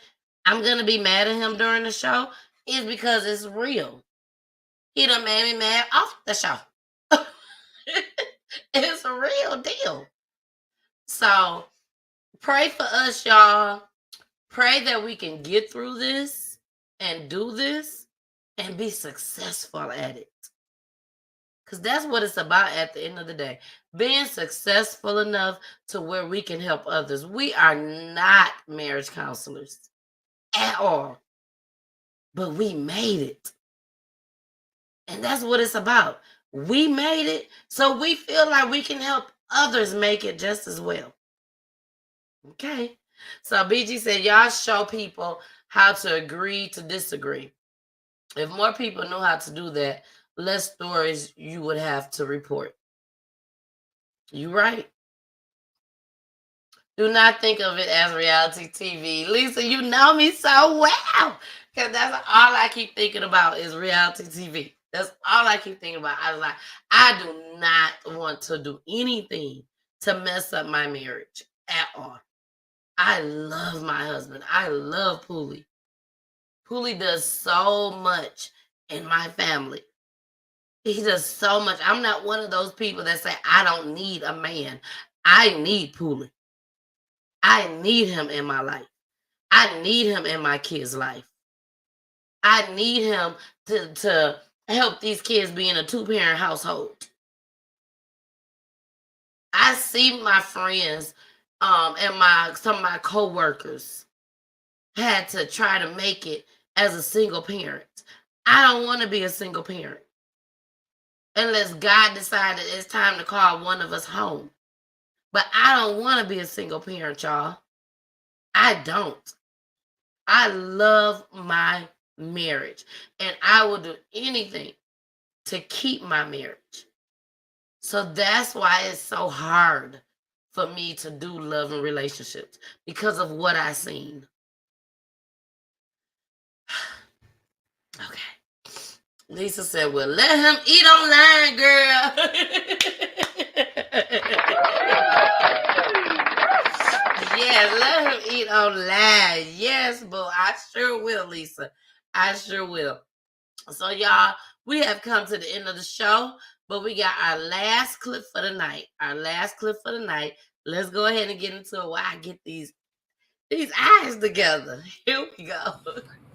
Speaker 4: I'm going to be mad at him during the show, it's because it's real. He done made me mad off the show. It's a real deal. So pray for us, y'all. Pray that we can get through this and do this and be successful at it. Because that's what it's about at the end of the day. Being successful enough to where we can help others. We are not marriage counselors at all. But we made it. And that's what it's about. We made it, so we feel like we can help others make it just as well. Okay. So BG said, y'all show people how to agree to disagree. If more people knew how to do that, less stories you would have to report. You right. Do not think of it as reality TV. Lisa, you know me so well. Because that's all I keep thinking about is reality TV. That's all I keep thinking about. I was like, I do not want to do anything to mess up my marriage at all. I love my husband. I love Poolie. Poolie does so much in my family. He does so much. I'm not one of those people that say, I don't need a man. I need Poolie. I need him in my life. I need him in my kids' life. I need him to help these kids be in a 2-parent household. I see my friends and some of my co-workers had to try to make it as a single parent. I don't want to be a single parent unless God decided it's time to call one of us home. But I don't want to be a single parent, y'all. I don't. I love my marriage, and I will do anything to keep my marriage. So that's why it's so hard for me to do love and relationships, because of what I've seen. Okay. Lisa said, well, let him eat online, girl. Yeah, let him eat online. Yes, boo. I sure will, Lisa. I sure will. So, y'all, we have come to the end of the show, but we got our last clip for the night. Let's go ahead and get into it while I get these eyes together. Here we go.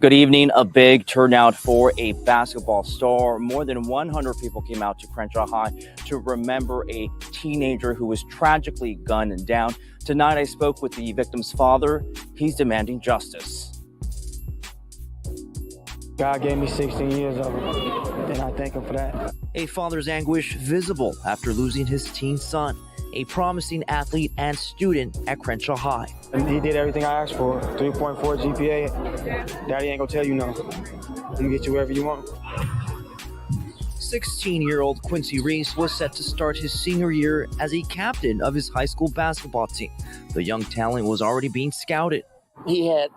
Speaker 10: Good evening. A big turnout for a basketball star. More than 100 people came out to Crenshaw High to remember a teenager who was tragically gunned down. Tonight, I spoke with the victim's father. He's demanding justice.
Speaker 20: God gave me 16 years of it, and I thank him for that.
Speaker 10: A father's anguish visible after losing his teen son, a promising athlete and student at Crenshaw High.
Speaker 20: And he did everything I asked for. 3.4 GPA. Daddy ain't gonna tell you no. You get you wherever you want.
Speaker 10: 16-year-old Quincy Reese was set to start his senior year as a captain of his high school basketball team. The young talent was already being scouted.
Speaker 13: He had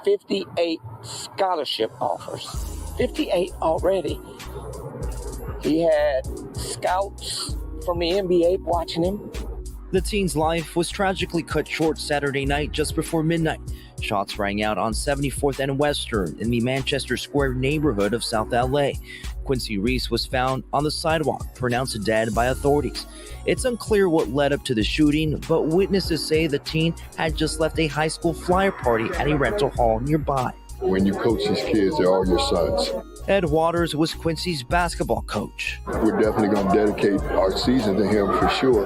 Speaker 13: 58 scholarship offers. 58 already. He had scouts from the NBA watching him.
Speaker 10: The teen's life was tragically cut short Saturday night just before midnight. Shots rang out on 74th and Western in the Manchester Square neighborhood of South LA. Quincy Reese was found on the sidewalk, pronounced dead by authorities. It's unclear what led up to the shooting, but witnesses say the teen had just left a high school flyer party at a rental hall nearby.
Speaker 14: When you coach these kids, they're all your sons.
Speaker 10: Ed Waters was Quincy's basketball coach.
Speaker 14: We're definitely going to dedicate our season to him for sure,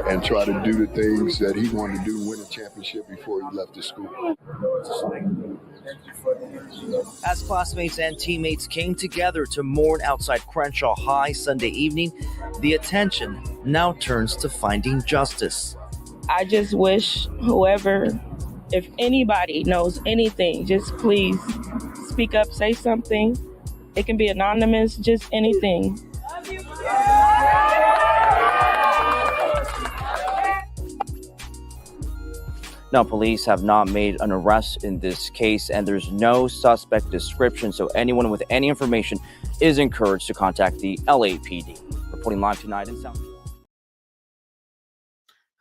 Speaker 14: and try to do the things that he wanted to do, win a championship before he left the school.
Speaker 10: As classmates and teammates came together to mourn outside Crenshaw High Sunday evening, the attention now turns to finding justice.
Speaker 17: I just wish if anybody knows anything, just please speak up, say something. It can be anonymous, just anything.
Speaker 10: Now, police have not made an arrest in this case, and there's no suspect description, so anyone with any information is encouraged to contact the LAPD. Reporting live tonight in South Florida.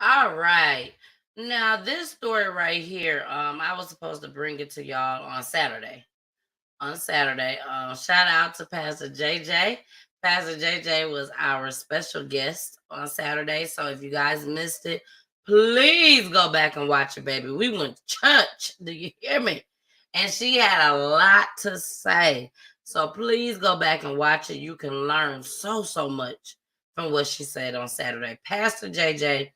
Speaker 4: All right. Now, this story right here, I was supposed to bring it to y'all on Saturday. Shout out to Pastor JJ. Pastor JJ was our special guest on Saturday. So if you guys missed it, please go back and watch it, baby. We went to church. Do you hear me? And she had a lot to say. So please go back and watch it. You can learn so much from what she said on Saturday. Pastor JJ,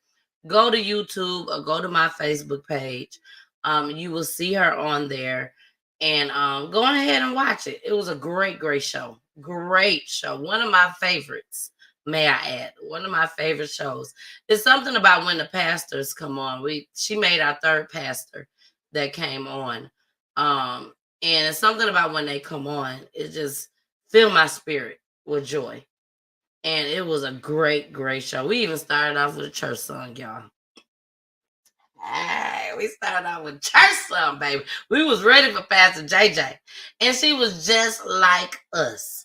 Speaker 4: go to YouTube or go to my Facebook page. You will see her on there. And go ahead and watch it. It was a great show. Great show. One of my favorites, may I add. One of my favorite shows. It's something about when the pastors come on. She made our third pastor that came on. And it's something about when they come on. It just filled my spirit with joy. And it was a great show. We even started off with a church song, y'all. Hey, we started out with church song, baby. We was ready for Pastor JJ. And she was just like us.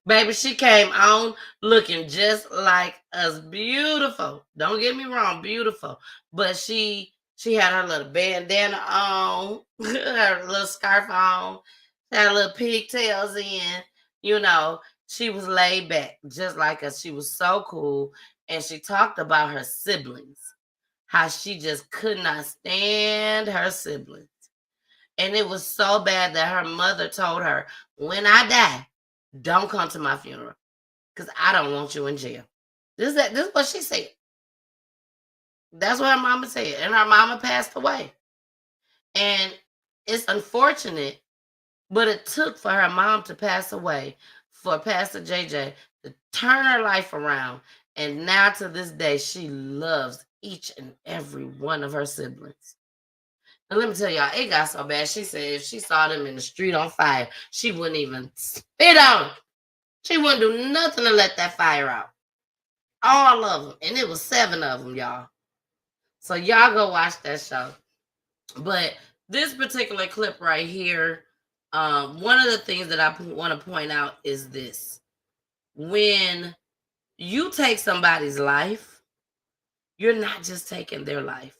Speaker 4: Baby, she came on looking just like us. Beautiful. Don't get me wrong, beautiful. But she had her little bandana on, her little scarf on, had her little pigtails in. You know, she was laid back, just like us. She was so cool. And she talked about her siblings, how she just could not stand her siblings. And it was so bad that her mother told her, when I die, don't come to my funeral because I don't want you in jail. This is what she said. That's what her mama said. And her mama passed away. And it's unfortunate, but it took for her mom to pass away for Pastor JJ to turn her life around. And now to this day, she loves each and every one of her siblings. And let me tell y'all, it got so bad. She said if she saw them in the street on fire, she wouldn't even spit on them. She wouldn't do nothing to let that fire out. All of them. And it was 7 of them, y'all. So y'all go watch that show. But this particular clip right here, one of the things that I want to point out is this. When you take somebody's life, you're not just taking their life.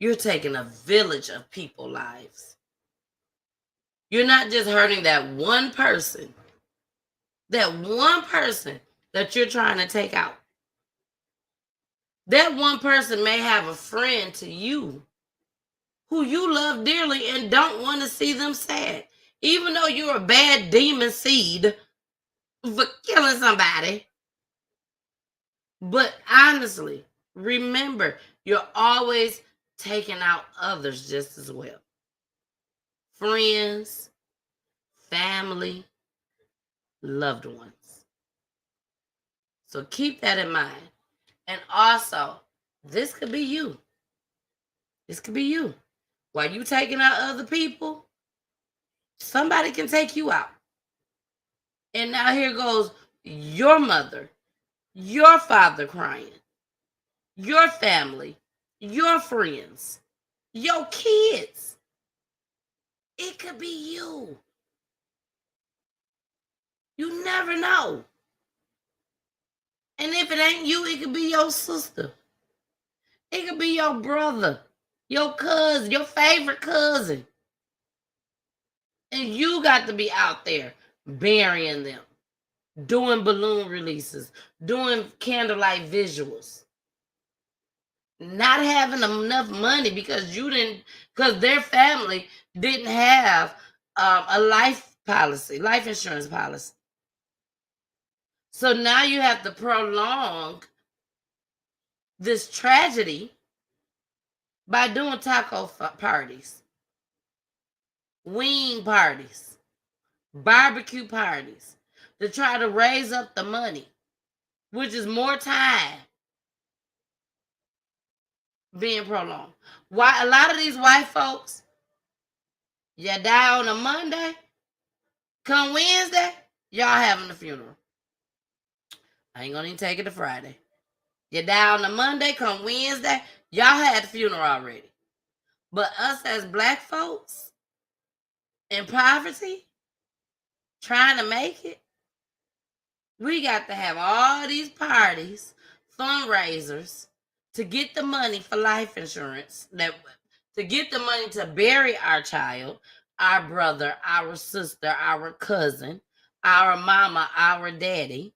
Speaker 4: You're taking a village of people's lives. You're not just hurting that one person that you're trying to take out. That one person may have a friend to you who you love dearly and don't want to see them sad. Even though you're a bad demon seed for killing somebody. But honestly, remember, you're always taking out others just as well. Friends, family, loved ones. So keep that in mind. And also, this could be you. This could be you. While you taking out other people, somebody can take you out. And now here goes your mother, your father crying, your family, your friends, your kids. It could be you. You never know. And if it ain't you, it could be your sister. It could be your brother, your cousin, your favorite cousin. And you got to be out there burying them, doing balloon releases, doing candlelight visuals. Not having enough money because their family didn't have a life insurance policy. So now you have to prolong this tragedy by doing taco parties, wing parties, barbecue parties to try to raise up the money, which is more time being prolonged. Why a lot of these white folks, you die on a Monday, come Wednesday, y'all having a funeral. I ain't gonna even take it to Friday. You die on a Monday, come Wednesday, y'all had the funeral already. But us as black folks in poverty, trying to make it, we got to have all these parties, fundraisers, to get the money for life insurance, to get the money to bury our child, our brother, our sister, our cousin, our mama, our daddy.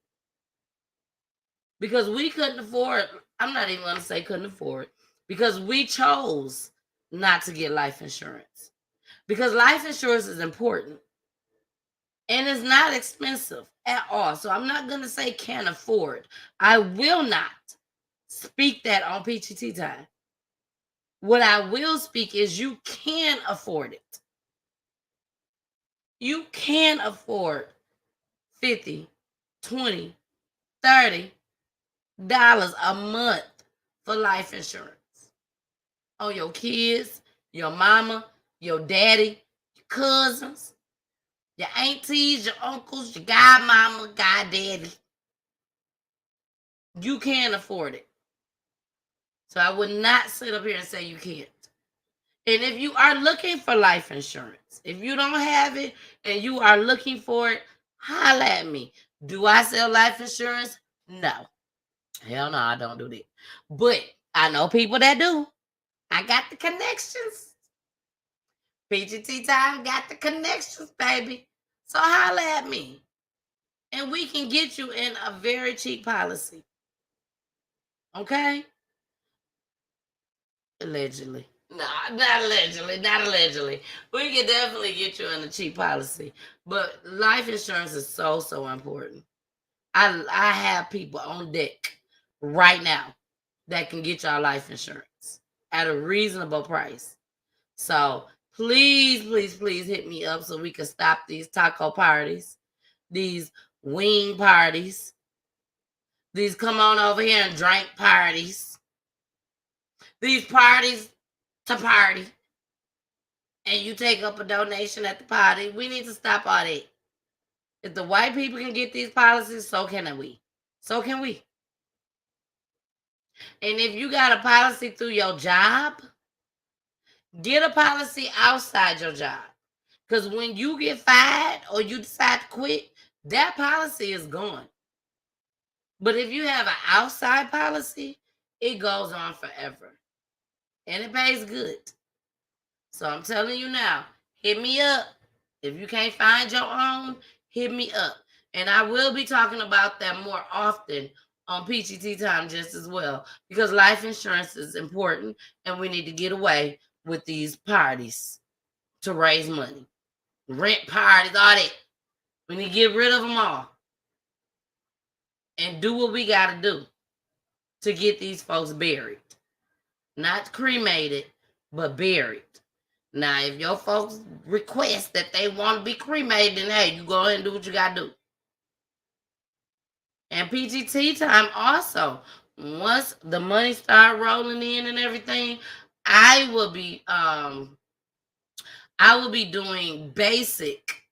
Speaker 4: Because we couldn't afford, I'm not even going to say couldn't afford, because we chose not to get life insurance. Because life insurance is important. And it's not expensive at all. So I'm not going to say can't afford. I will not speak that on PGT time. What I will speak is you can afford it. You can afford $50, $20, $30 a month for life insurance on your kids, your mama, your daddy, your cousins, your aunties, your uncles, your godmama, goddaddy. You can afford it. So I would not sit up here and say you can't. And if you are looking for life insurance, if you don't have it and you are looking for it, Holla at me. Do I sell life insurance? No. Hell no, I don't do that. But I know people that do. I got the connections. PGT Time got the connections, baby. So holla at me. And we can get you in a very cheap policy. Okay? Allegedly. No, not allegedly. Not allegedly. We can definitely get you in a cheap policy. But life insurance is so, so important. I have people on deck right now that can get y'all life insurance at a reasonable price. So please, please, please hit me up so we can stop these taco parties, these wing parties, these come on over here and drink parties, these parties to party, and you take up a donation at the party. We need to stop all that. If the white people can get these policies, so can we. So can we. And if you got a policy through your job, get a policy outside your job. Because when you get fired or you decide to quit, that policy is gone. But if you have an outside policy, it goes on forever. And it pays good. So I'm telling you now, hit me up. If you can't find your own, hit me up. And I will be talking about that more often on PGT Time just as well. Because life insurance is important and we need to get away with these parties to raise money. Rent parties, all that. We need to get rid of them all. And do what we got to do to get these folks buried. Not cremated, but buried. Now, if your folks request that they want to be cremated, then hey, you go ahead and do what you got to do. And PGT Time also, once the money start rolling in and everything, I will be doing basic,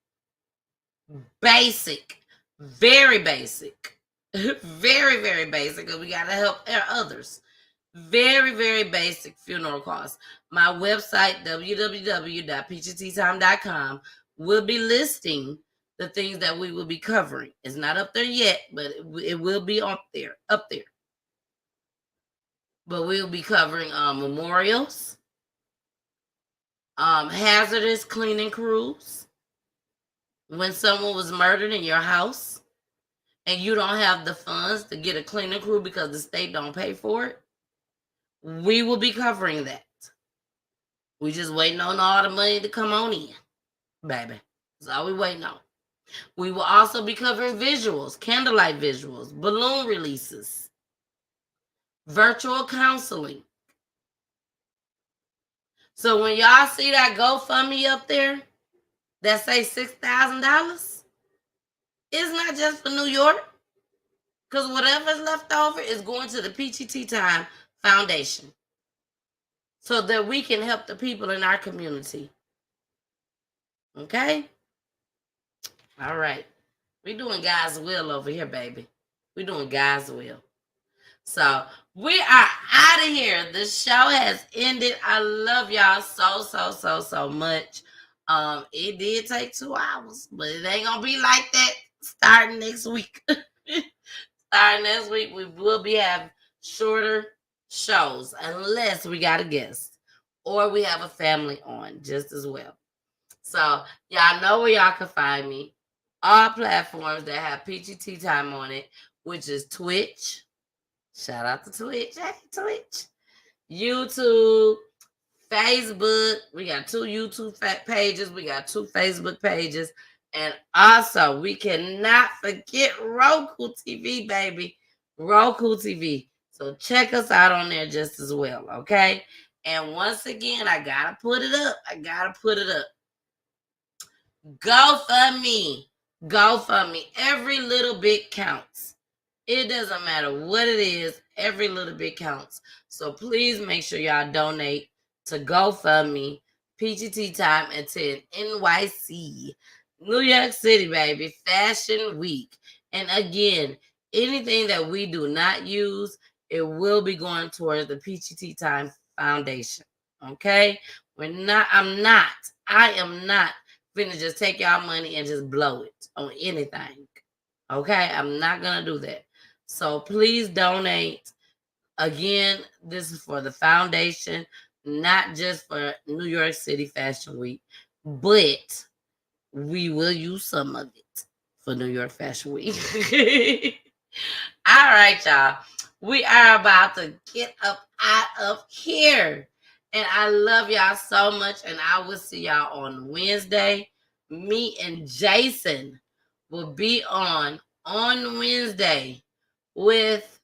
Speaker 4: very basic, very, very basic, because we got to help others. Very, very basic funeral costs. My website, www.pgttime.com, will be listing the things that we will be covering. It's not up there yet, but it will be up there. But we'll be covering memorials, hazardous cleaning crews, when someone was murdered in your house and you don't have the funds to get a cleaning crew because the state don't pay for it. We will be covering that. We just waiting on all the money to come on in, baby. That's all we waiting on. We will also be covering visuals, candlelight visuals, balloon releases, virtual counseling. So when y'all see that GoFundMe up there that say $6,000, it's not just for New York, because whatever's left over is going to the PGT Time Foundation, so that we can help the people in our community. Okay? All right. We're doing God's will over here, baby. We're doing God's will. So we are out of here. The show has ended. I love y'all so much. It did take 2 hours, but it ain't gonna be like that starting next week. Starting next week, we will be having shorter shows unless we got a guest or we have a family on just as well. So y'all know where y'all can find me. All platforms that have PGT Time on it, which is Twitch. Shout out to Twitch. Hey, Twitch. YouTube, Facebook. We got 2 YouTube pages. We got 2 Facebook pages. And also, we cannot forget Roku TV, baby. Roku TV. So check us out on there just as well, okay? And once again, I got to put it up. GoFundMe. Every little bit counts. It doesn't matter what it is. Every little bit counts. So please make sure y'all donate to GoFundMe, PGT Time at 10 NYC. New York City, baby. Fashion Week. And again, anything that we do not use, it will be going towards the PGT Time Foundation. Okay? I am not finna just take y'all money and just blow it on anything. Okay? I'm not gonna do that. So please donate. Again, this is for the foundation, not just for New York City Fashion Week, but we will use some of it for New York Fashion Week. All right, y'all. We are about to get up out of here. And I love y'all so much. And I will see y'all on Wednesday. Me and Jason will be on Wednesday with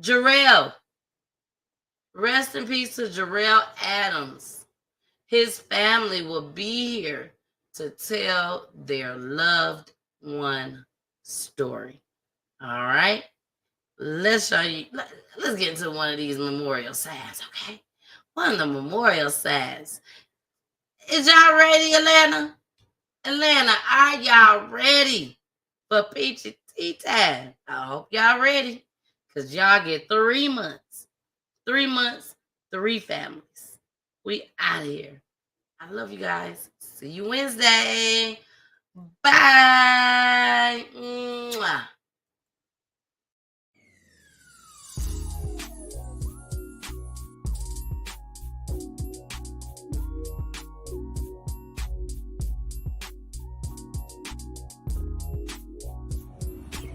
Speaker 4: Jarrell. Rest in peace to Jarrell Adams. His family will be here to tell their loved one story. All right? Let's show you. Let's get into one of these memorial signs, okay? One of the memorial signs. Is y'all ready, Atlanta? Atlanta, are y'all ready for Peachy Tea Time? I hope y'all ready, because y'all get 3 months. 3 months, 3 families. We out of here. I love you guys. See you Wednesday. Bye. Mwah.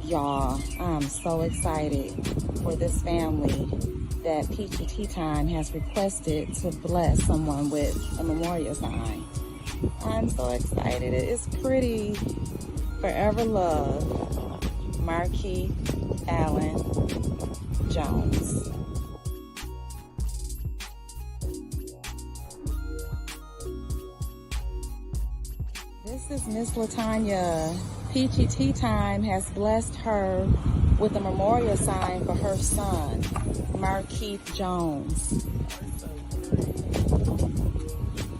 Speaker 16: Y'all, I'm so excited for this family that Peachy Tea Time has requested to bless someone with a memorial sign. I'm so excited. It's pretty. Forever Love, Marquis Allen Jones. This is Miss Latanya. Peachy Tea Time has blessed her with a memorial sign for her son, Marquis Jones.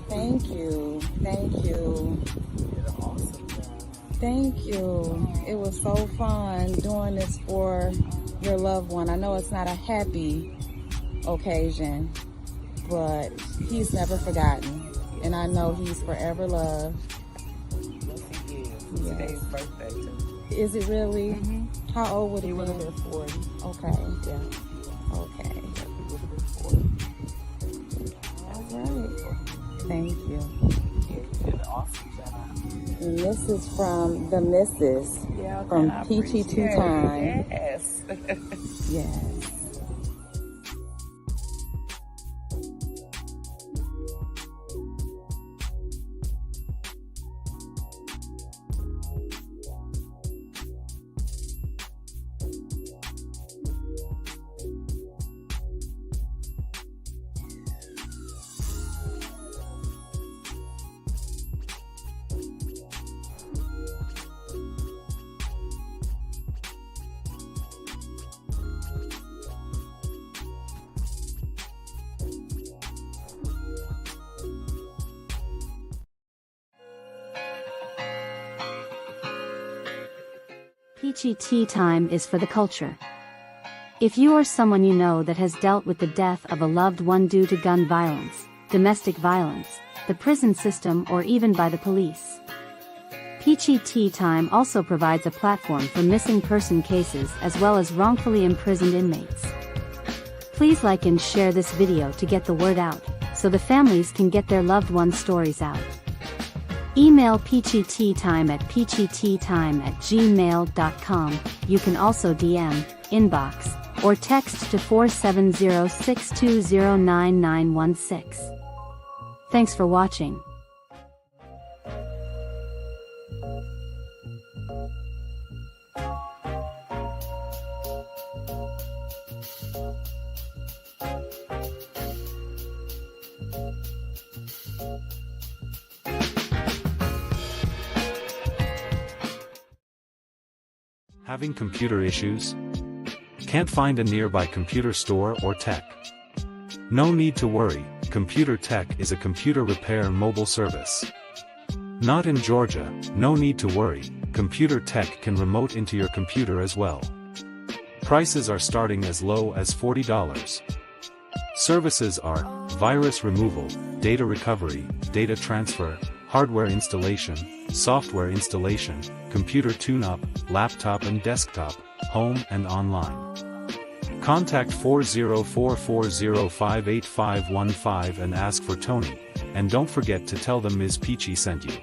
Speaker 16: Thank you. Thank you. Thank you. It was so fun doing this for your loved one. I know it's not a happy occasion, but he's never forgotten. And I know he's forever loved. Yes. Today's birthday too. Is it really? Mm-hmm. How old would he be? He would have been 40. Okay. Yeah. Okay. All right. Thank you. And this is from the missus from Peachy Tea Time.
Speaker 18: Yes.
Speaker 16: Yes.
Speaker 19: Peachy Tea Time is for the culture. If you or someone you know that has dealt with the death of a loved one due to gun violence, domestic violence, the prison system, or even by the police, Peachy Tea Time also provides a platform for missing person cases as well as wrongfully imprisoned inmates. Please like and share this video to get the word out, so the families can get their loved ones' stories out. Email peachyteatime at peachyteatime@gmail.com. You can also DM, inbox, or text to 470-620-9916. Thanks for watching.
Speaker 21: Having computer issues? Can't find a nearby computer store or tech? No need to worry, Computer Tech is a computer repair and mobile service. Not in Georgia, no need to worry, Computer Tech can remote into your computer as well. Prices are starting as low as $40. Services are virus removal, data recovery, data transfer, hardware installation, software installation, computer tune-up, laptop and desktop, home and online. Contact 404-405-8515 and ask for Tony, and don't forget to tell them Ms. Peachy sent you.